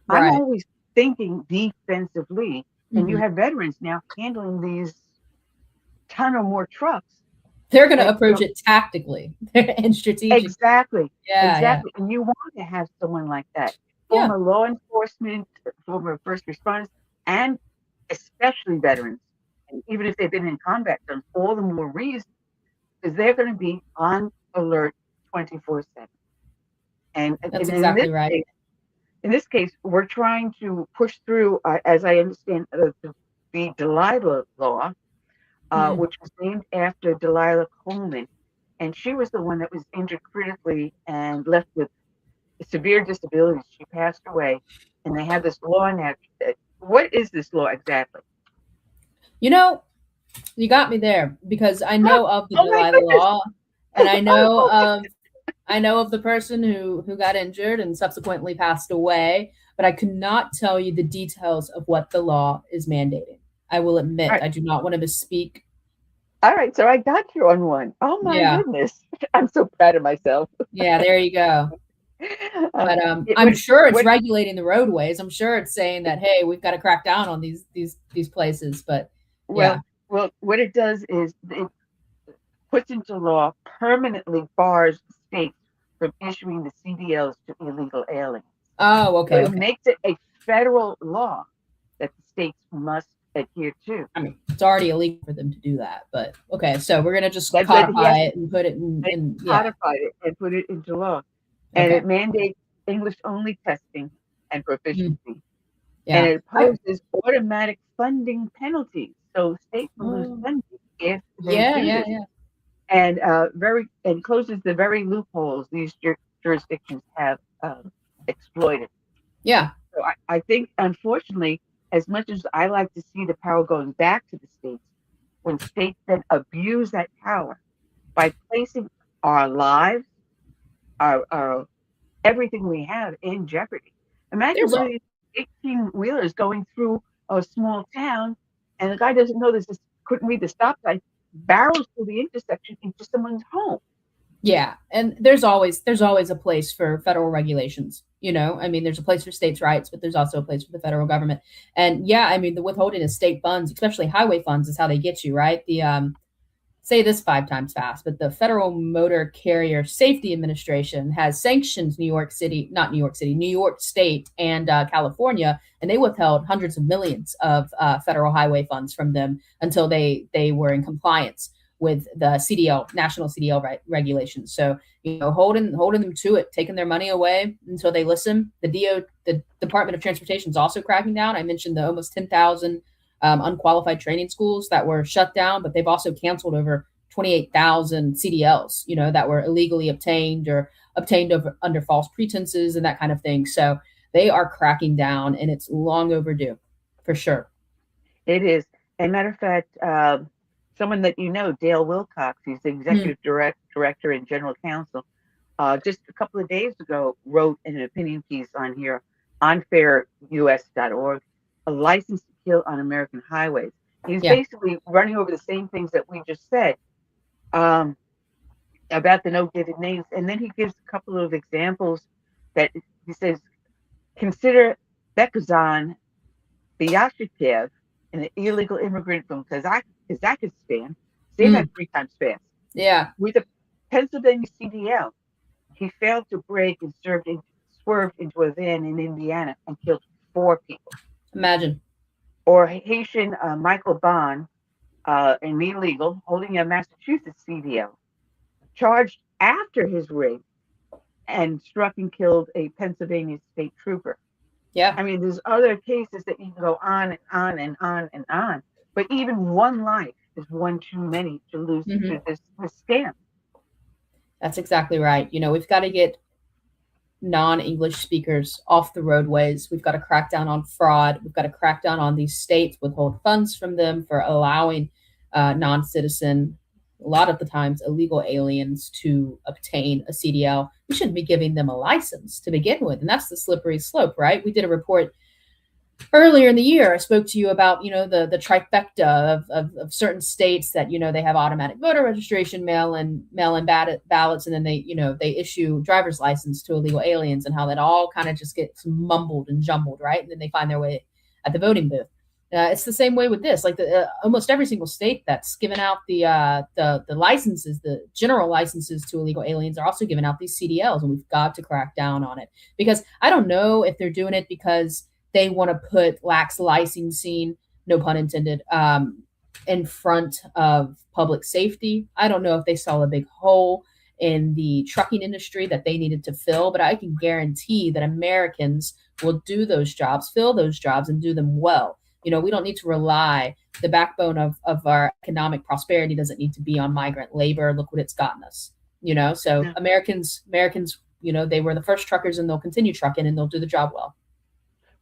Speaker 2: Right. I'm always thinking defensively. And you have veterans now handling these ton or more trucks.
Speaker 3: They're going to approach it tactically and strategically.
Speaker 2: Exactly.
Speaker 3: Yeah,
Speaker 2: exactly. Yeah. And you want to have someone like that. Former law enforcement, former first responders, and especially veterans. And even if they've been in combat zones, all the more reason, because they're going to be on alert 24/7. And
Speaker 3: that's exactly right.
Speaker 2: Case, in this case, we're trying to push through, as I understand, the Delilah law, which was named after Delilah Coleman. And she was the one that was injured critically and left with severe disabilities. She passed away. And they have this law now. What is this law exactly?
Speaker 3: You know, you got me there because I know of the
Speaker 2: Oh my
Speaker 3: Delilah
Speaker 2: goodness.
Speaker 3: law, and I know of the person who got injured and subsequently passed away, but I could not tell you the details of what the law is mandating. I will admit,
Speaker 2: Right.
Speaker 3: I do not want to misspeak.
Speaker 2: All right, so I got you on one. Oh my
Speaker 3: Yeah.
Speaker 2: goodness. I'm so proud of myself.
Speaker 3: Yeah, there you go. But I'm sure it's regulating the roadways. I'm sure it's saying that, hey, we've got to crack down on these places. But yeah.
Speaker 2: Well, what it does is it puts into law permanently bars states from issuing the CDLs to illegal aliens.
Speaker 3: Oh, okay.
Speaker 2: So it makes it a federal law that the states must adhere to.
Speaker 3: I mean, it's already illegal for them to do that, but okay. So we're gonna just codify it and put it in
Speaker 2: codify it and put it into law, and it mandates English only testing and proficiency, and it imposes automatic funding penalties. So states will lose funding if they do this. And closes the very loopholes these jurisdictions have exploited.
Speaker 3: Yeah.
Speaker 2: So I think, unfortunately, as much as I like to see the power going back to the states, when states then abuse that power by placing our lives, our everything we have in jeopardy. Imagine one of these 18-wheelers going through a small town, and the guy doesn't know this, couldn't read the stop sign, barrels through the intersection into someone's home.
Speaker 3: Yeah, and there's always a place for federal regulations. You know, I mean, there's a place for states' rights, but there's also a place for the federal government. And yeah, I mean, the withholding of state funds, especially highway funds, is how they get you, right? The say this 5 times fast, but the Federal Motor Carrier Safety Administration has sanctioned New York State and California, and they withheld hundreds of millions of federal highway funds from them until they were in compliance with the CDL, national CDL regulations. So, you know, holding them to it, taking their money away until they listen. The Department of Transportation is also cracking down. I mentioned the almost 10,000 unqualified training schools that were shut down, but they've also canceled over 28,000 CDLs, you know, that were illegally obtained or obtained under false pretenses and that kind of thing. So they are cracking down, and it's long overdue, for sure.
Speaker 2: It is. As a matter of fact, someone that you know, Dale Wilcox, he's the executive director and general counsel, just a couple of days ago wrote an opinion piece on here on fairus.org, a license to kill on American highways. He's basically running over the same things that we just said about the no-given names. And then he gives a couple of examples that he says, consider Bekazan Byashikev, an illegal immigrant from Kazakhstan. Say that 3 times fast.
Speaker 3: Yeah.
Speaker 2: With a Pennsylvania CDL, he failed to brake and swerved into a van in Indiana and killed 4 people.
Speaker 3: Imagine.
Speaker 2: Or Haitian Michael Bond, an illegal, holding a Massachusetts CDL, charged after his rape and struck and killed a Pennsylvania state trooper.
Speaker 3: Yeah.
Speaker 2: I mean, there's other cases that you can go on and on and on and on. But even one life is one too many to lose to this scam.
Speaker 3: That's exactly right. You know, we've got to get non-English speakers off the roadways. We've got to crack down on fraud. We've got to crack down on these states, withhold funds from them for allowing non-citizen, a lot of the times illegal aliens, to obtain a CDL. We shouldn't be giving them a license to begin with. And that's the slippery slope, right? We did a report earlier in the year. I spoke to you about, you know, the trifecta of certain states that, you know, they have automatic voter registration, mail-in ballots, and then they issue driver's license to illegal aliens, and how that all kind of just gets mumbled and jumbled, right? And then they find their way at the voting booth. It's the same way with this. Like almost every single state that's given out the licenses, the general licenses to illegal aliens, are also giving out these CDLs, and we've got to crack down on it. Because I don't know if they're doing it because they want to put lax licensing, no pun intended, in front of public safety. I don't know if they saw a big hole in the trucking industry that they needed to fill, but I can guarantee that Americans will do those jobs, fill those jobs, and do them well. We don't need to rely, the backbone of our economic prosperity doesn't need to be on migrant labor. Look what it's gotten us, so
Speaker 2: Yeah.
Speaker 3: Americans, they were the first truckers, and they'll continue trucking, and they'll do the job well.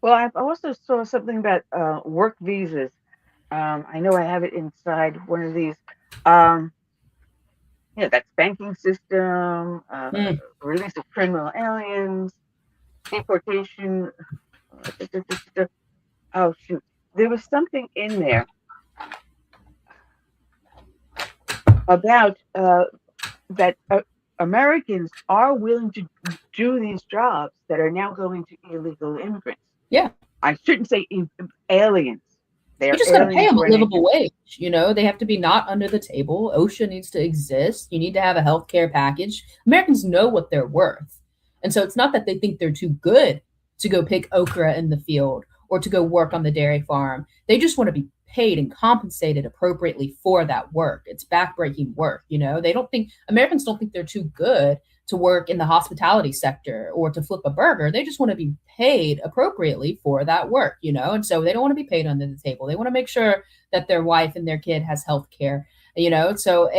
Speaker 2: Well, I've also saw something about work visas. I know I have it inside one of these. That's banking system, release of criminal aliens, deportation. Oh, shoot. There was something in there about that Americans are willing to do these jobs that are now going to illegal immigrants.
Speaker 3: Yeah.
Speaker 2: I shouldn't say aliens.
Speaker 3: You just got to pay them a livable wage. They have to be not under the table. OSHA needs to exist. You need to have a health care package. Americans know what they're worth. And so it's not that they think they're too good to go pick okra in the field or to go work on the dairy farm. They just want to be paid and compensated appropriately for that work. It's backbreaking work. Americans don't think they're too good to work in the hospitality sector or to flip a burger. They just want to be paid appropriately for that work, and so they don't want to be paid under the table. They want to make sure that their wife and their kid has health care, so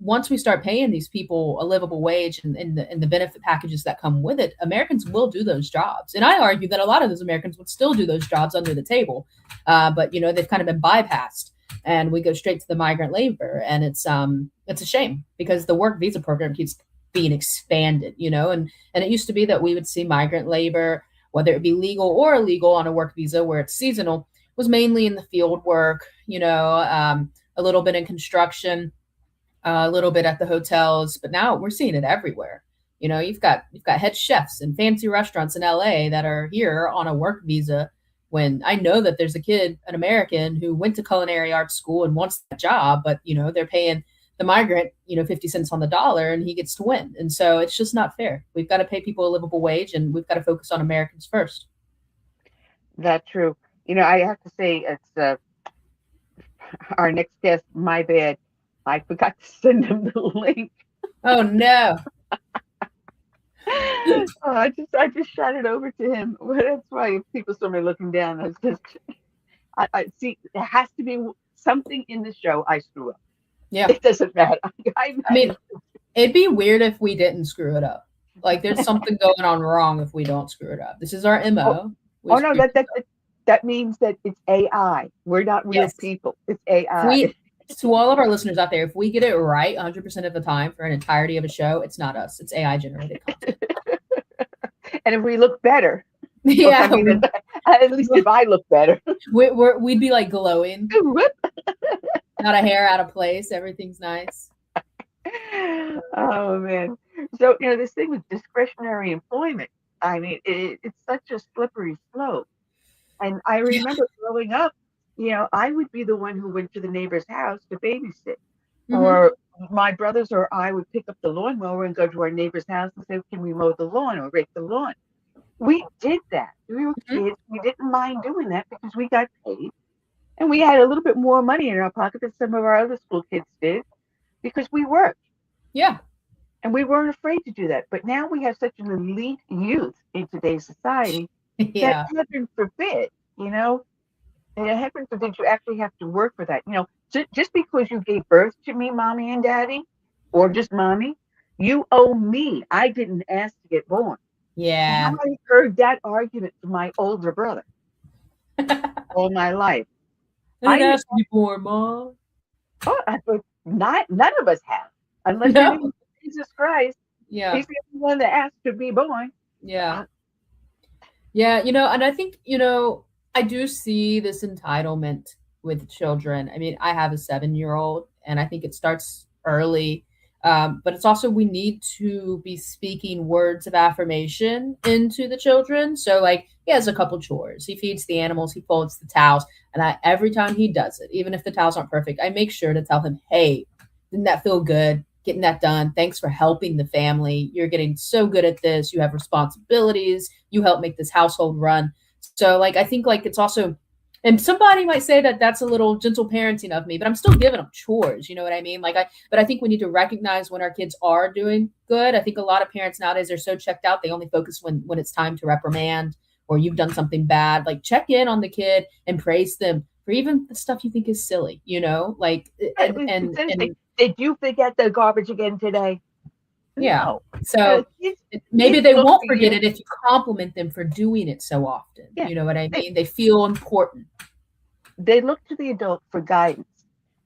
Speaker 3: once we start paying these people a livable wage and the benefit packages that come with it, Americans will do those jobs. And I argue that a lot of those Americans would still do those jobs under the table, but they've kind of been bypassed, and we go straight to the migrant labor, and it's a shame because the work visa program keeps being expanded, and it used to be that we would see migrant labor, whether it be legal or illegal on a work visa where it's seasonal, was mainly in the field work, a little bit in construction, a little bit at the hotels, but now we're seeing it everywhere. You've got head chefs in fancy restaurants in LA that are here on a work visa, when I know that there's a kid, an American, who went to culinary arts school and wants that job, but they're paying the migrant, 50 cents on the dollar, and he gets to win. And so it's just not fair. We've got to pay people a livable wage, and we've got to focus on Americans first.
Speaker 2: That's true. I have to say, it's our next guest, my bad. I forgot to send him the link.
Speaker 3: Oh no.
Speaker 2: I just shot it over to him. Well, that's why if people saw me looking down, I see there has to be something in the show I screw up.
Speaker 3: Yeah.
Speaker 2: It doesn't matter.
Speaker 3: I mean, it'd be weird if we didn't screw it up. Like there's something going on wrong if we don't screw it up. This is our MO.
Speaker 2: Oh no, that means that it's AI. We're not real people. It's AI.
Speaker 3: To all of our listeners out there, if we get it right 100% of the time for an entirety of a show, it's not us. It's AI generated content.
Speaker 2: And if we look better,
Speaker 3: yeah,
Speaker 2: at least if I look better,
Speaker 3: we'd be like glowing. Not a hair out of place. Everything's nice.
Speaker 2: Oh man. So this thing with discretionary employment. I mean, it's such a slippery slope. And I remember growing up, I would be the one who went to the neighbor's house to babysit, or my brothers or I would pick up the lawnmower and go to our neighbor's house and say, "Can we mow the lawn or rake the lawn?" We did that. We were kids. We didn't mind doing that because we got paid. And we had a little bit more money in our pocket than some of our other school kids did because we worked.
Speaker 3: Yeah.
Speaker 2: And we weren't afraid to do that. But now we have such an elite youth in today's society that heaven forbid, heaven forbid you actually have to work for that. Just because you gave birth to me, mommy and daddy, or just mommy, you owe me. I didn't ask to get born.
Speaker 3: Yeah.
Speaker 2: And I heard that argument from my older brother all my life.
Speaker 3: I didn't ask to be born, Mom.
Speaker 2: Oh, none of us have, unless you're Jesus Christ.
Speaker 3: Yeah,
Speaker 2: he's the only one that asked to be born.
Speaker 3: Yeah, yeah, and I think I do see this entitlement with children. I mean, I have a 7-year-old, and I think it starts early. But it's also, we need to be speaking words of affirmation into the children. So like, he has a couple chores. He feeds the animals, he folds the towels. And every time he does it, even if the towels aren't perfect, I make sure to tell him, hey, didn't that feel good? Getting that done. Thanks for helping the family. You're getting so good at this. You have responsibilities. You help make this household run. So like, I think like it's also And somebody might say that that's a little gentle parenting of me, but I'm still giving them chores. You know what I mean? But I think we need to recognize when our kids are doing good. I think a lot of parents nowadays are so checked out. They only focus when it's time to reprimand or you've done something bad. Like check in on the kid and praise them for even the stuff you think is silly, like, and
Speaker 2: did you forget the garbage again today?
Speaker 3: Yeah.
Speaker 2: No.
Speaker 3: So maybe they won't forget it if you compliment them for doing it so often.
Speaker 2: Yeah.
Speaker 3: You know what I mean? They feel important.
Speaker 2: They look to the adult for guidance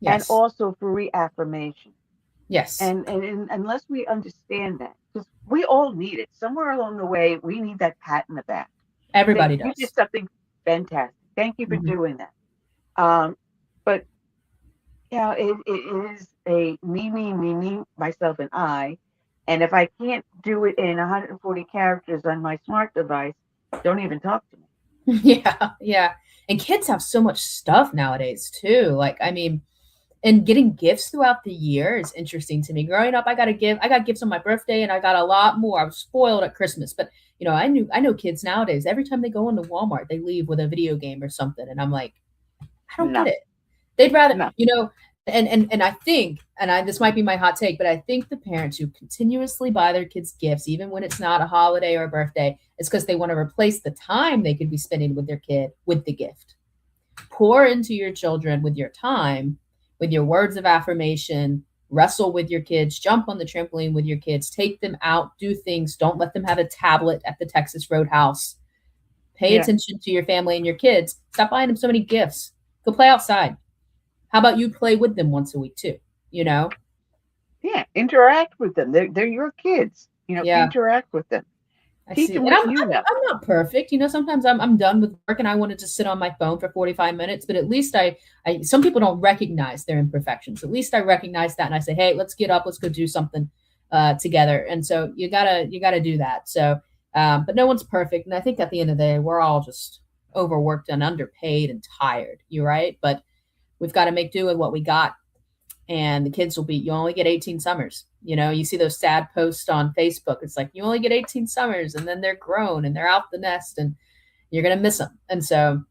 Speaker 2: and
Speaker 3: Yes.
Speaker 2: also for reaffirmation.
Speaker 3: Yes.
Speaker 2: And unless we understand that, because we all need it. Somewhere along the way, we need that pat in the back.
Speaker 3: Everybody does.
Speaker 2: You did something fantastic. Thank you for doing that. But it is a me, myself, and I. And if I can't do it in 140 characters on my smart device, don't even talk to me.
Speaker 3: Yeah. And kids have so much stuff nowadays too. Like, I mean, and getting gifts throughout the year is interesting to me. Growing up, I got gifts on my birthday and I got a lot more. I was spoiled at Christmas, but I know kids nowadays, every time they go into Walmart, they leave with a video game or something. And I'm like, I don't get it. They'd rather, and I think, this might be my hot take, but I think the parents who continuously buy their kids gifts, even when it's not a holiday or a birthday, it's because they want to replace the time they could be spending with their kid with the gift. Pour into your children with your time, with your words of affirmation, wrestle with your kids, jump on the trampoline with your kids, take them out, do things. Don't let them have a tablet at the Texas Roadhouse. Pay attention to your family and your kids. Stop buying them so many gifts. Go play outside. How about you play with them once a week too?
Speaker 2: Yeah, interact with them. They're your kids. Interact with them. Teach them what you know.
Speaker 3: I'm not perfect. Sometimes I'm done with work and I want to just sit on my phone for 45 minutes. But at least I some people don't recognize their imperfections. At least I recognize that and I say, hey, let's get up, let's go do something together. And so you gotta do that. So, but no one's perfect. And I think at the end of the day, we're all just overworked and underpaid and tired. You're right, but we've got to make do with what we got. And the kids you only get 18 summers. You see those sad posts on Facebook. It's like, you only get 18 summers and then they're grown and they're out the nest and you're going to miss them. And so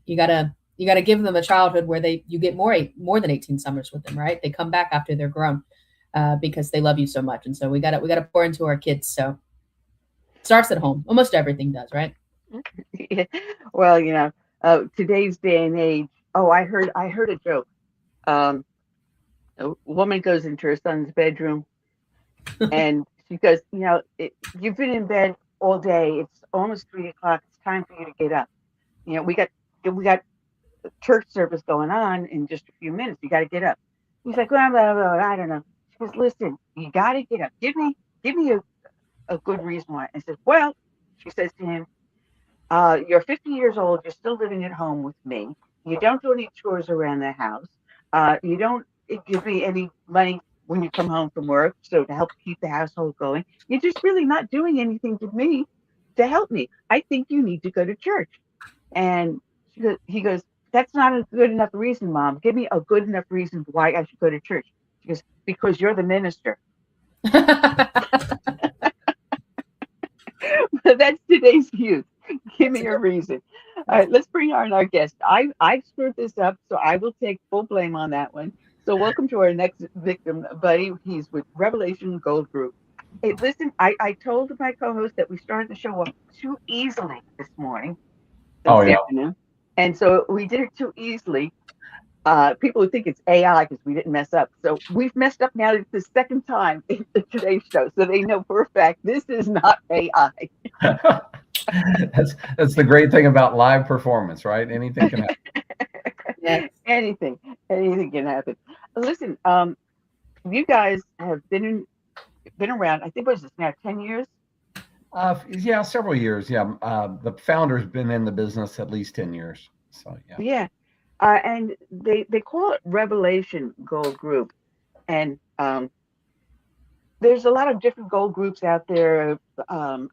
Speaker 3: you got to give them a childhood where you get more than 18 summers with them, right? They come back after they're grown because they love you so much. And so we got to pour into our kids. So it starts at home. Almost everything does, right?
Speaker 2: Well, today's day and age. Oh, I heard a joke. A woman goes into her son's bedroom and she goes, you've been in bed all day. It's almost 3 o'clock. It's time for you to get up. We got church service going on in just a few minutes. You got to get up. He's like, well, I don't know. She goes, listen, you got to get up. Give me a good reason why. I said, well, she says to him, you're 50 years old. You're still living at home with me. You don't do any chores around the house. You don't give me any money when you come home from work, so to help keep the household going. You're just really not doing anything to me to help me. I think you need to go to church. And he goes, that's not a good enough reason, Mom. Give me a good enough reason why I should go to church. She goes, because you're the minister. That's today's youth. Give me a reason. All right, let's bring on our guest. I screwed this up, so I will take full blame on that one. So welcome to our next victim, Buddy. He's with Revelation Gold Group. Hey, listen, I told my co-host that we started the show off too easily this afternoon. And so we did it too easily. People who think it's AI because we didn't mess up. So we've messed up now. It's the second time in today's show. So they know for a fact this is not AI.
Speaker 20: That's the great thing about live performance, right? Anything can happen.
Speaker 2: Yes. Anything can happen. Listen, you guys have been around. I think what is this now? 10 years?
Speaker 20: Yeah, several years. Yeah, the founder's been in the business at least 10 years. So yeah.
Speaker 2: Yeah, and they call it Revelation Gold Group, and there's a lot of different gold groups out there,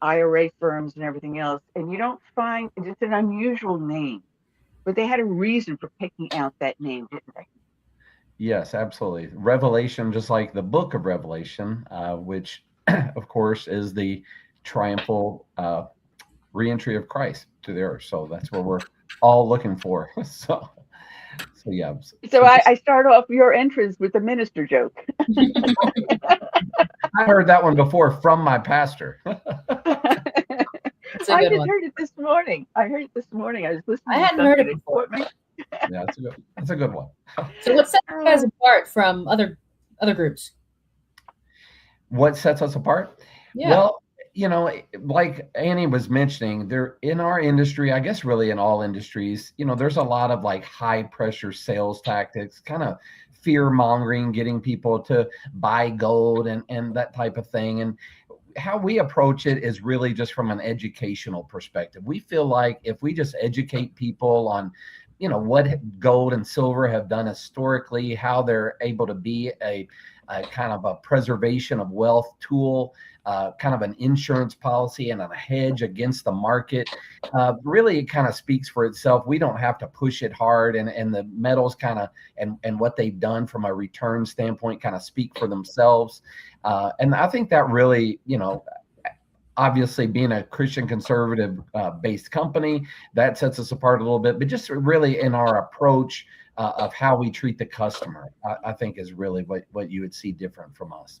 Speaker 2: IRA firms and everything else, and you don't find it's an unusual name, but they had a reason for picking out that name, didn't they?
Speaker 20: Yes, absolutely. Revelation, just like the book of Revelation, which of course is the triumphal reentry of Christ to the earth. So that's where we're all looking for. So yeah.
Speaker 2: So I start off your entrance with the minister joke.
Speaker 20: I heard that one before from my pastor.
Speaker 2: I just heard it this morning. I heard it this morning. I was listening.
Speaker 3: I
Speaker 2: to
Speaker 3: hadn't heard it
Speaker 2: something
Speaker 3: before.
Speaker 20: Yeah, that's a good one.
Speaker 3: So what sets you guys apart from other groups?
Speaker 20: What sets us apart?
Speaker 3: Yeah.
Speaker 20: Well, like Annie was mentioning, there in our industry, I guess really in all industries, there's a lot of like high pressure sales tactics, kind of fear mongering, getting people to buy gold and that type of thing. And how we approach it is really just from an educational perspective. We feel like if we just educate people on what gold and silver have done historically, how they're able to be a kind of a preservation of wealth tool, kind of an insurance policy and a hedge against the market. Really, it kind of speaks for itself. We don't have to push it hard, and the metals kind of and what they've done from a return standpoint kind of speak for themselves. And I think that really, obviously being a Christian conservative based company, that sets us apart a little bit, but just really in our approach of how we treat the customer, I think is really what you would see different from us.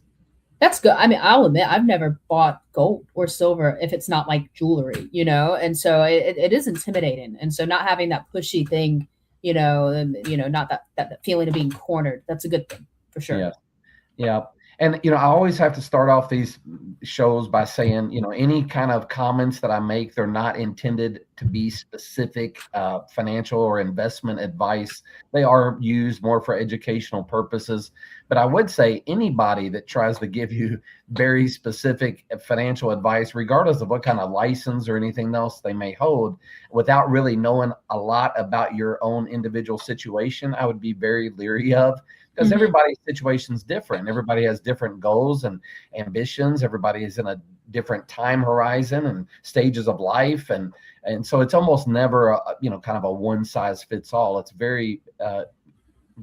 Speaker 3: That's good. I mean, I'll admit I've never bought gold or silver if it's not like jewelry, and so it is intimidating. And so not having that pushy thing, not that feeling of being cornered, that's a good thing for sure.
Speaker 20: Yeah. Yeah. And, I always have to start off these shows by saying, any kind of comments that I make, they're not intended to be specific financial or investment advice. They are used more for educational purposes. But I would say anybody that tries to give you very specific financial advice, regardless of what kind of license or anything else they may hold, without really knowing a lot about your own individual situation, I would be very leery of. Because everybody's situation is different. Everybody has different goals and ambitions. Everybody is in a different time horizon and stages of life. And so it's almost never, kind of a one size fits all. It's very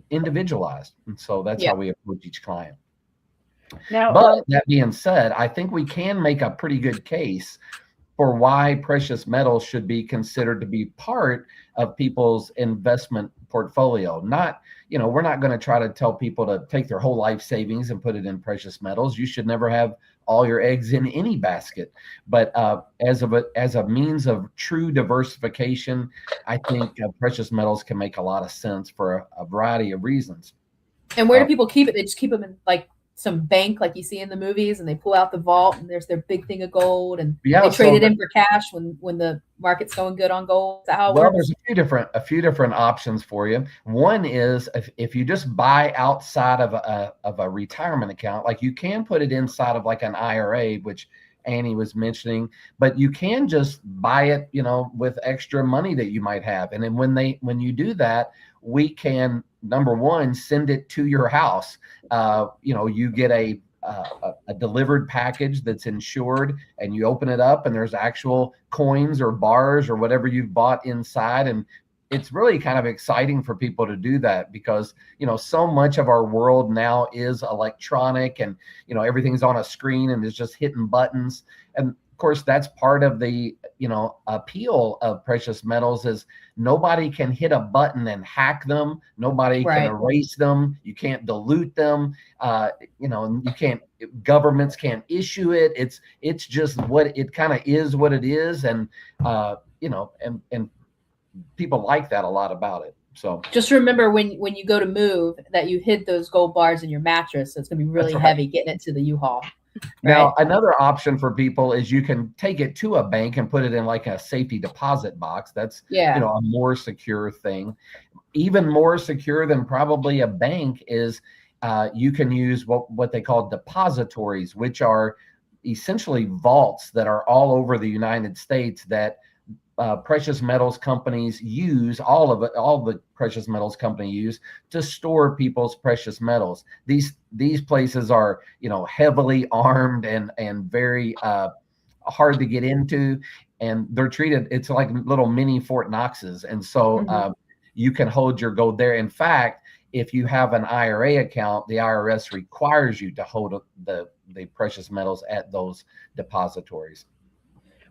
Speaker 20: individualized. And so that's how we approach each client.
Speaker 2: Now,
Speaker 20: but that being said, I think we can make a pretty good case for why precious metals should be considered to be part of people's investment portfolio. Not, we're not going to try to tell people to take their whole life savings and put it in precious metals. You should never have all your eggs in any basket. But as a means of true diversification, I think precious metals can make a lot of sense for a variety of reasons.
Speaker 3: And where do people keep it? They just keep them in like some bank like you see in the movies, and they pull out the vault and there's their big thing of gold, and they trade it in for cash when the market's going good on gold. Is that how it works?
Speaker 20: There's a few different options for you. One is if you just buy outside of a retirement account, like you can put it inside of like an IRA, which Annie was mentioning, but you can just buy it, with extra money that you might have. And then when you do that, we can, number one, send it to your house. You get a delivered package that's insured, and you open it up and there's actual coins or bars or whatever you've bought inside. And it's really kind of exciting for people to do that because, so much of our world now is electronic and, everything's on a screen and it's just hitting buttons. And of course, that's part of the, appeal of precious metals is nobody can hit a button and hack them. Nobody can erase them. You can't dilute them. You can't, governments can't issue it. It's just what it kind of is what it is. And, and people like that a lot about it. So
Speaker 3: just remember when you go to move that you hid those gold bars in your mattress. So it's going to be really heavy getting it to the U-Haul.
Speaker 20: Now, another option for people is you can take it to a bank and put it in like a safety deposit box. That's, a more secure thing. Even more secure than probably a bank is you can use what they call depositories, which are essentially vaults that are all over the United States that precious metals companies use, all the precious metals company use to store people's precious metals. These places are, heavily armed and very hard to get into, and they're treated, it's like little mini Fort Knoxes. And so you can hold your gold there. In fact, if you have an IRA account, the IRS requires you to hold the precious metals at those depositories.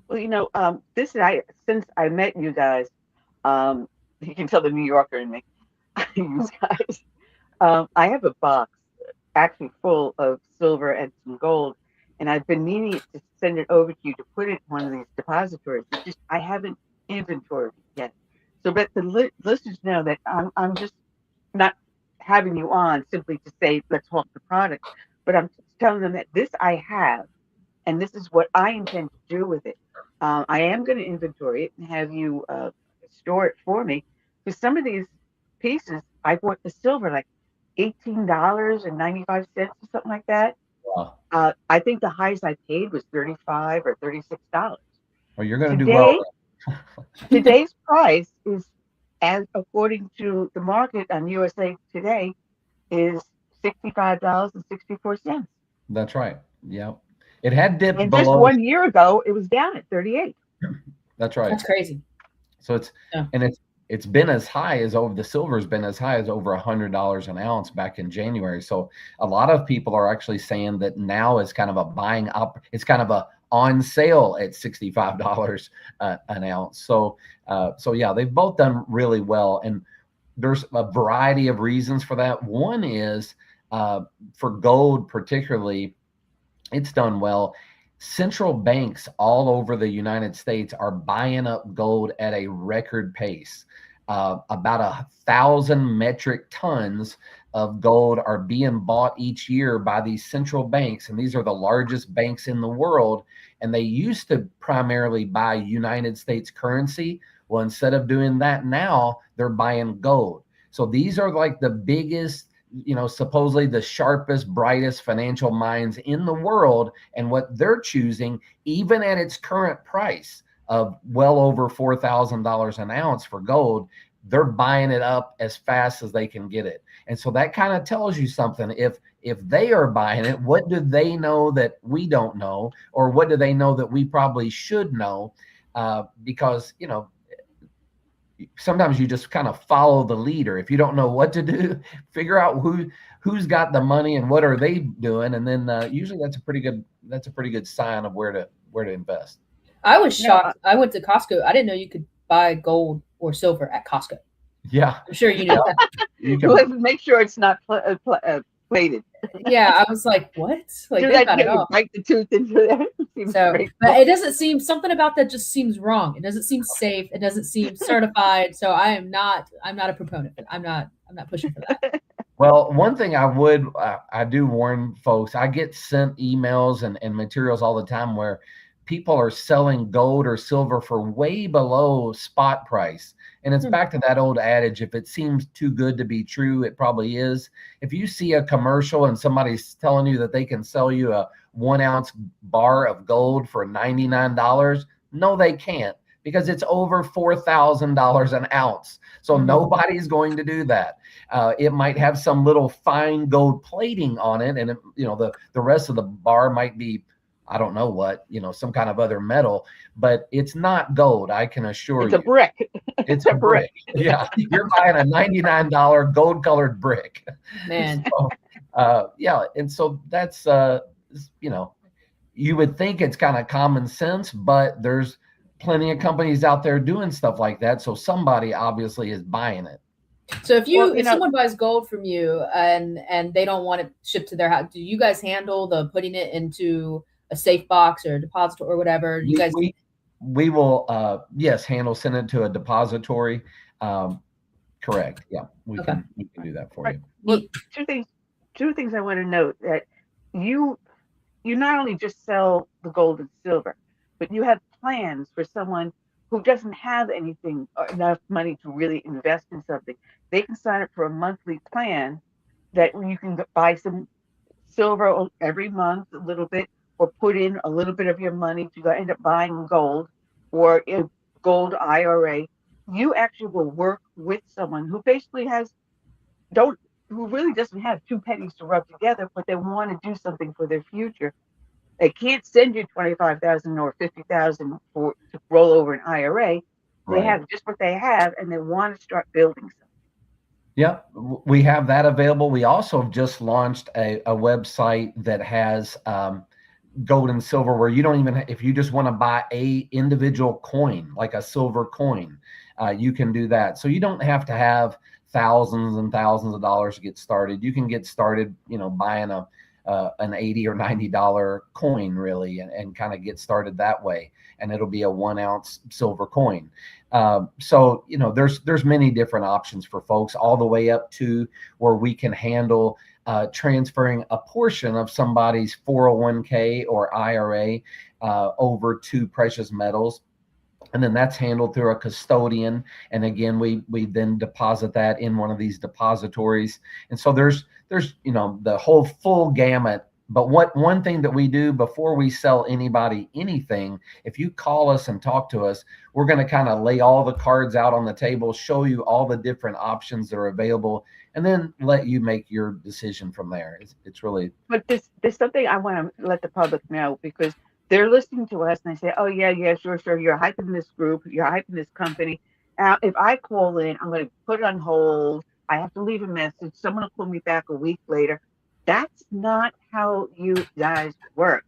Speaker 2: Well, since I met you guys, You can tell the New Yorker in me, you guys. I have a box actually full of silver and some gold, and I've been meaning to send it over to you to put it in one of these depositories. It's just I haven't inventoried it yet. So, but the listeners know that I'm just not having you on simply to say let's hawk the product, but I'm telling them that this I have, and this is what I intend to do with it. I am going to inventory it and have you store it for me, because some of these pieces I bought the silver like $18.95 or something like that.
Speaker 20: Wow.
Speaker 2: I think the highest I paid was $35 or $36.
Speaker 20: Well, you're going to do well.
Speaker 2: Today's price is, as according to the market on USA Today, is $65.64.
Speaker 20: That's right. Yeah. It had dipped
Speaker 2: and
Speaker 20: below.
Speaker 2: Just 1 year ago, it was down at 38.
Speaker 20: That's right.
Speaker 3: That's crazy.
Speaker 20: So it's been as high as the silver's been as high as over $100 an ounce back in January. So a lot of people are actually saying that now is kind of a buying up. It's kind of a on sale at $65 an ounce. So yeah, they've both done really well, and there's a variety of reasons for that. One is for gold particularly, it's done well. Central banks all over the United States are buying up gold at a record pace. About 1,000 metric tons of gold are being bought each year by these central banks, and these are the largest banks in the world. And they used to primarily buy United States currency. Well, instead of doing that now, they're buying gold. So these are like the biggest, supposedly the sharpest, brightest financial minds in the world. And what they're choosing, even at its current price of well over $4,000 an ounce for gold, they're buying it up as fast as they can get it. And so that kind of tells you something. If they are buying it, what do they know that we don't know? Or what do they know that we probably should know? Because, sometimes you just kind of follow the leader. If you don't know what to do, figure out who's got the money and what are they doing, and then usually that's a pretty good sign of where to invest.
Speaker 3: I was shocked. I went to Costco. I didn't know you could buy gold or silver at Costco.
Speaker 20: Yeah,
Speaker 3: I'm sure you know that.
Speaker 2: Let's make sure it's not plated.
Speaker 3: Yeah, I was like, what? Like, they got it off.
Speaker 2: Bite the tooth into that.
Speaker 3: So, but it doesn't seem, something about that just seems wrong. It doesn't seem safe. It doesn't seem certified. So I'm not a proponent. I'm not pushing for that.
Speaker 20: Well, one thing I do warn folks, I get sent emails and materials all the time where people are selling gold or silver for way below spot price. And it's back to that old adage, if it seems too good to be true, it probably is. If you see a commercial and somebody's telling you that they can sell you a 1 ounce bar of gold for $99, no, they can't, because it's over $4,000 an ounce. So nobody's going to do that. It might have some little fine gold plating on it, and the rest of the bar might be, I don't know what, some kind of other metal, but it's not gold. I can assure you.
Speaker 2: It's a brick.
Speaker 20: It's a brick. Yeah. You're buying a $99 gold colored brick.
Speaker 3: Man.
Speaker 20: So, yeah. And so that's, you would think it's kind of common sense, but there's plenty of companies out there doing stuff like that. So somebody obviously is buying it.
Speaker 3: So if someone buys gold from you and they don't want it shipped to their house, do you guys handle the putting it into a safe box or a depository or whatever? You guys,
Speaker 20: we will, yes, send it to a depository. Correct. Yeah, we can do that for you.
Speaker 2: Well, two things I want to note, that you not only just sell the gold and silver, but you have plans for someone who doesn't have anything or enough money to really invest in something. They can sign up for a monthly plan that you can buy some silver every month, a little bit, or put in a little bit of your money to end up buying gold, or a gold IRA. You actually will work with someone who basically who really doesn't have two pennies to rub together, but they want to do something for their future. They can't send you $25,000 or $50,000 to roll over an IRA. They have just what they have, and they want to start building something.
Speaker 20: Yep, we have that available. We also have just launched a website that has gold and silver, where you don't even, if you just want to buy a individual coin, like a silver coin, you can do that. So you don't have to have thousands and thousands of dollars to get started. You can get started, buying an $80 or $90 coin really, and kind of get started that way. And it'll be a 1 ounce silver coin. So, there's many different options for folks, all the way up to where we can handle transferring a portion of somebody's 401k or IRA over to precious metals. And then that's handled through a custodian. And again, we then deposit that in one of these depositories. And so there's the whole full gamut. But one thing that we do before we sell anybody anything, if you call us and talk to us, we're going to kind of lay all the cards out on the table, show you all the different options that are available, and then let you make your decision from there. It's really.
Speaker 2: But there's something I want to let the public know, because they're listening to us and they say, oh, yeah, sure. You're hyping this group. You're hyping this company. Now, if I call in, I'm going to put it on hold. I have to leave a message. Someone will call me back a week later. That's not how you guys work.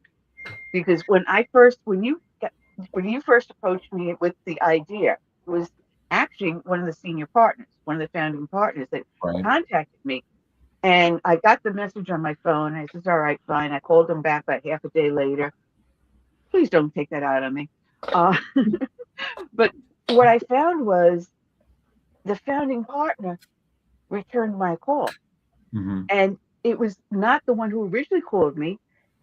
Speaker 2: Because when you first approached me with the idea, it was actually one of the senior partners, one of the founding partners that contacted me. And I got the message on my phone. I said, all right, fine. I called them back about half a day later. Please don't take that out on me. But what I found was the founding partner returned my call.
Speaker 20: Mm-hmm.
Speaker 2: And it was not the one who originally called me.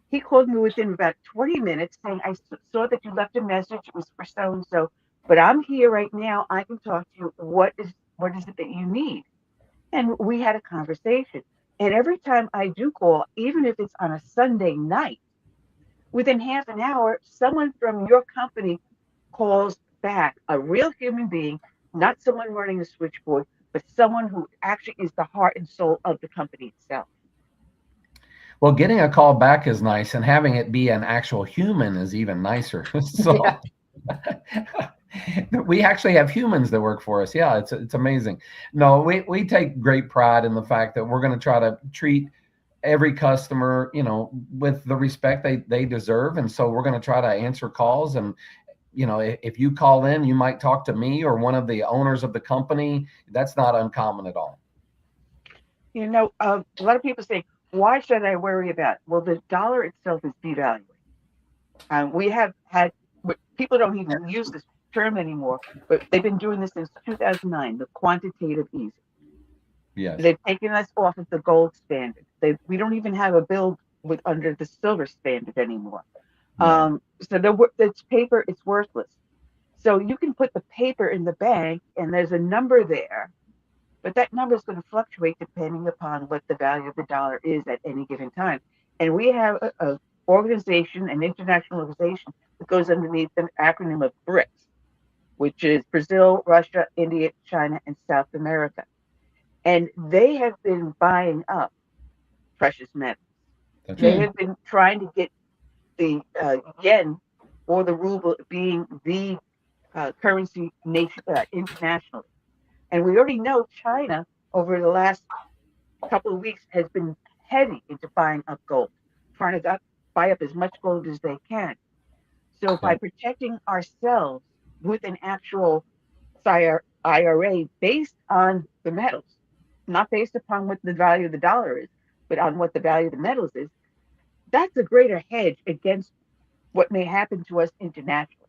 Speaker 2: He called me within about 20 minutes saying, I saw that you left a message. It was for so-and-so, but I'm here right now. I can talk to you. What is it that you need? And we had a conversation. And every time I do call, even if it's on a Sunday night, within half an hour, someone from your company calls back, a real human being, not someone running a switchboard, but someone who actually is the heart and soul of the company itself.
Speaker 20: Well, getting a call back is nice, and having it be an actual human is even nicer. So we actually have humans that work for us. Yeah, it's amazing. No, we take great pride in the fact that we're going to try to treat every customer, with the respect they deserve. And so we're going to try to answer calls. And, if you call in, you might talk to me or one of the owners of the company. That's not uncommon at all.
Speaker 2: A lot of people say, why should I worry about it? Well, the dollar itself is devaluing. We have had, people don't even use this term anymore, but they've been doing this since 2009, the quantitative easing.
Speaker 20: Yes.
Speaker 2: They've taken us off of the gold standard. We don't even have a bill under the silver standard anymore.
Speaker 20: No.
Speaker 2: So it's paper, it's worthless. So you can put the paper in the bank and there's a number there, but that number is going to fluctuate depending upon what the value of the dollar is at any given time. And we have an organization, an international organization that goes underneath the acronym of BRICS, which is Brazil, Russia, India, China, and South America. And they have been buying up precious metals. They have been trying to get the yen or the ruble being the currency nation internationally. And we already know China over the last couple of weeks has been heavy into buying up gold, trying to buy up as much gold as they can. So by protecting ourselves with an actual IRA based on the metals, not based upon what the value of the dollar is, but on what the value of the metals is, that's a greater hedge against what may happen to us internationally.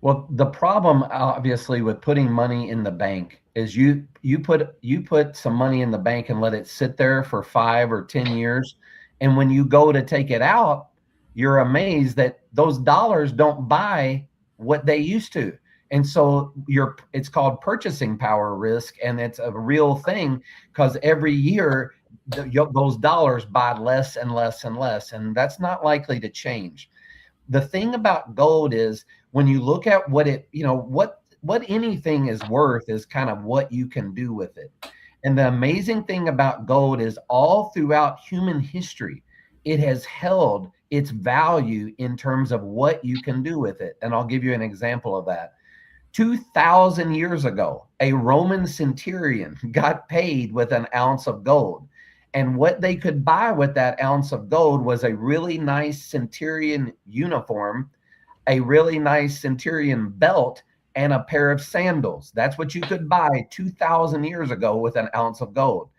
Speaker 20: Well, the problem obviously with putting money in the bank is you put some money in the bank and let it sit there for 5 or 10 years. And when you go to take it out, you're amazed that those dollars don't buy what they used to. And so it's called purchasing power risk. And it's a real thing because every year those dollars buy less and less and less. And that's not likely to change. The thing about gold is when you look at what anything is worth is kind of what you can do with it. And the amazing thing about gold is all throughout human history, it has held its value in terms of what you can do with it. And I'll give you an example of that. 2,000 years ago, a Roman centurion got paid with an ounce of gold. And what they could buy with that ounce of gold was a really nice centurion uniform, a really nice centurion belt, and a pair of sandals. That's what you could buy 2,000 years ago with an ounce of gold.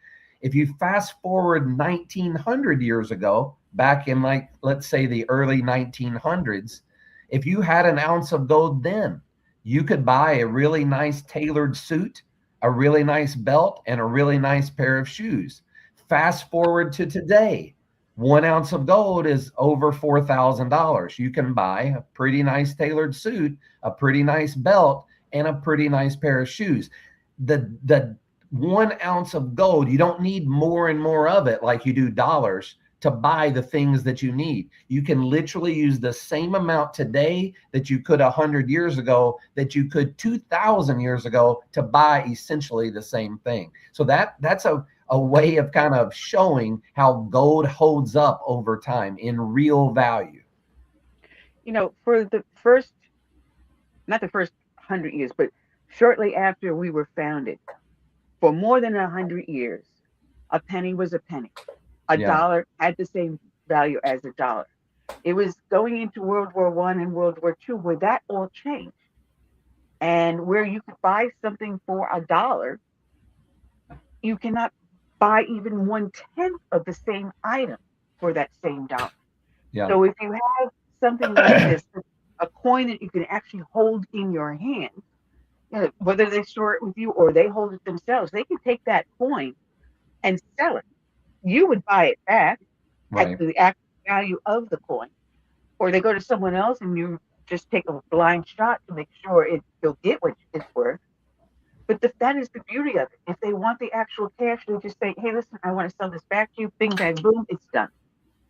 Speaker 20: If you fast forward 1,900 years ago, back in, like, let's say the early 1900s, if you had an ounce of gold then, you could buy a really nice tailored suit, a really nice belt, and a really nice pair of shoes. Fast forward to today, 1 ounce of gold is over $4,000. You can buy a pretty nice tailored suit, a pretty nice belt, and a pretty nice pair of shoes. The 1 ounce of gold, you don't need more and more of it like you do dollars to buy the things that you need. You can literally use the same amount today that you could 100 years ago, that you could 2,000 years ago, to buy essentially the same thing. So that's a way of kind of showing how gold holds up over time in real value.
Speaker 2: You know, for the first, not the first 100 years, but shortly after we were founded, for more than 100 years, a penny was a penny. A dollar had the same value as a dollar. It was going into World War I and World War II where that all changed. And where you could buy something for $1, you cannot buy even 1/10 of the same item for that same dollar.
Speaker 20: Yeah.
Speaker 2: So if you have something like this, a coin that you can actually hold in your hand, you know, whether they store it with you or they hold it themselves, they can take that coin and sell it. You would buy it back at the actual value of the coin, or they go to someone else and you just take a blind shot to make sure you'll get what it's worth. But that is the beauty of it. If they want the actual cash, they just say, "Hey, listen, I want to sell this back to you." Bing, bang, boom, it's done.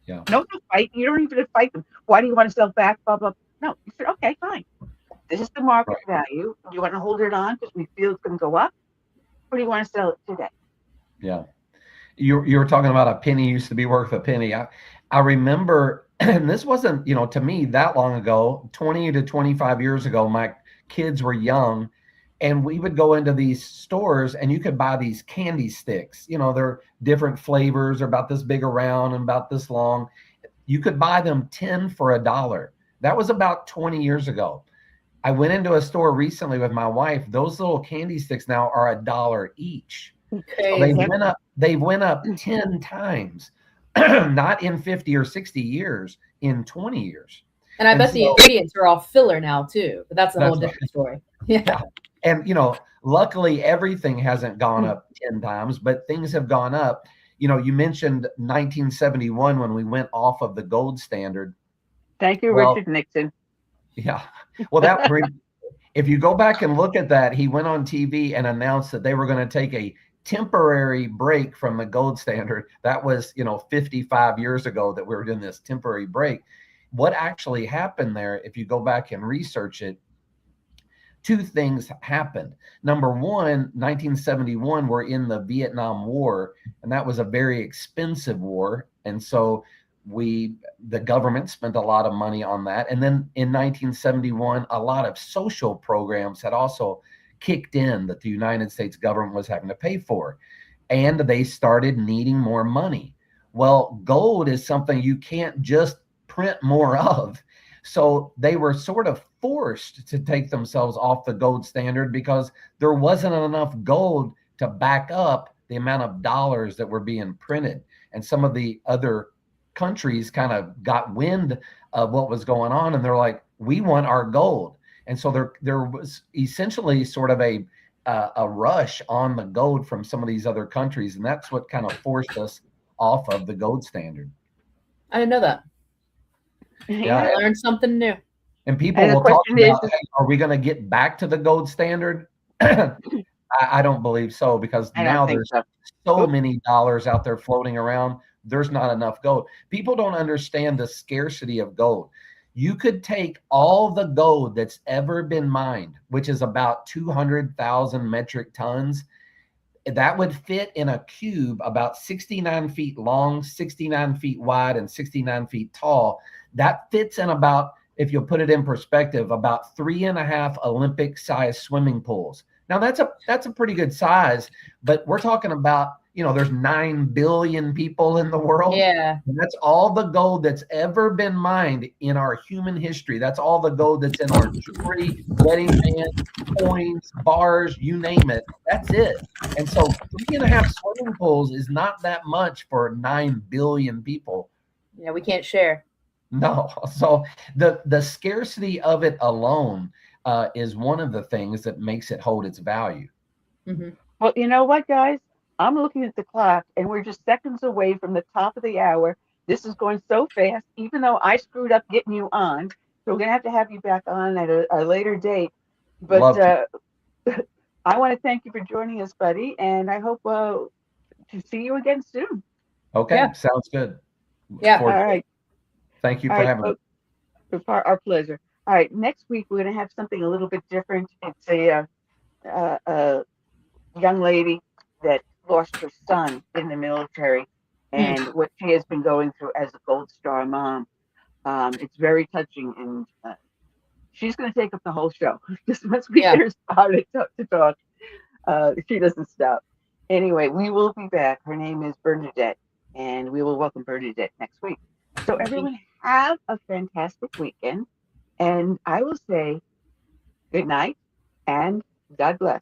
Speaker 20: Yeah.
Speaker 2: No fight. You don't even fight them. Why do you want to sell back? Blah blah. No, you said, "Okay, fine. This is the market value. Do you want to hold it on because we feel it's going to go up, or do you want to sell it today?"
Speaker 20: Yeah. You were talking about a penny used to be worth a penny. I remember, and this wasn't, you know, to me that long ago, 20 to 25 years ago, my kids were young, and we would go into these stores and you could buy these candy sticks. You know, they're different flavors, they're about this big around and about this long. You could buy them 10 for $1. That was about 20 years ago. I went into a store recently with my wife. Those little candy sticks now are $1 each.
Speaker 2: Okay.
Speaker 20: So they went up 10 times, not in 50 or 60 years, in 20 years.
Speaker 3: And I bet the ingredients are all filler now too, but that's a whole different story. Yeah.
Speaker 20: And, you know, luckily everything hasn't gone up 10 times, but things have gone up. You know, you mentioned 1971 when we went off of the gold standard.
Speaker 2: Thank you, Richard Nixon.
Speaker 20: Yeah. Well, if you go back and look at that, he went on TV and announced that they were going to take a temporary break from the gold standard. That was, you know, 55 years ago that we were doing this temporary break. What actually happened there, if you go back and research it, two things happened. Number one, 1971, we're in the Vietnam War, and that was a very expensive war. And so the government spent a lot of money on that. And then in 1971, a lot of social programs had also kicked in that the United States government was having to pay for, and they started needing more money. Well, gold is something you can't just print more of. So they were sort of forced to take themselves off the gold standard because there wasn't enough gold to back up the amount of dollars that were being printed. And some of the other countries kind of got wind of what was going on, and they're like, we want our gold. And so there was essentially sort of a rush on the gold from some of these other countries, and that's what kind of forced us off of the gold standard.
Speaker 3: I didn't know that.
Speaker 20: Yeah,
Speaker 3: I learned something new.
Speaker 20: And people will talk about, hey, are we going to get back to the gold standard? I don't believe so, because now there's so many dollars out there floating around. There's not enough gold. People don't understand the scarcity of gold. You could take all the gold that's ever been mined, which is about 200,000 metric tons. That would fit in a cube about 69 feet long, 69 feet wide, and 69 feet tall. That fits in about, if you'll put it in perspective, about 3.5 Olympic-sized swimming pools. Now that's a pretty good size, but we're talking about there's 9 billion people in the world.
Speaker 3: Yeah.
Speaker 20: And that's all the gold that's ever been mined in our human history. That's all the gold that's in our jewelry, wedding bands, coins, bars, you name it. That's it. And so 3.5 swimming pools is not that much for 9 billion people.
Speaker 3: Yeah, we can't share.
Speaker 20: No. So the scarcity of it alone is one of the things that makes it hold its value.
Speaker 3: Mm-hmm.
Speaker 2: Well, you know what, guys? I'm looking at the clock, and we're just seconds away from the top of the hour. This is going so fast, even though I screwed up getting you on. So we're going to have you back on at a later date. But I want to thank you for joining us, buddy, and I hope to see you again soon.
Speaker 20: Okay,
Speaker 3: Yeah.
Speaker 20: sounds good.
Speaker 2: Yeah, all right.
Speaker 20: Thank you for having me.
Speaker 2: Our pleasure. All right, next week we're going to have something a little bit different. It's a young lady that lost her son in the military and what she has been going through as a Gold Star mom. It's very touching, and she's going to take up the whole show. Just once we get her started to talk, she doesn't stop. Anyway, we will be back. Her name is Bernadette, and we will welcome Bernadette next week. So everyone have a fantastic weekend, and I will say good night and God bless.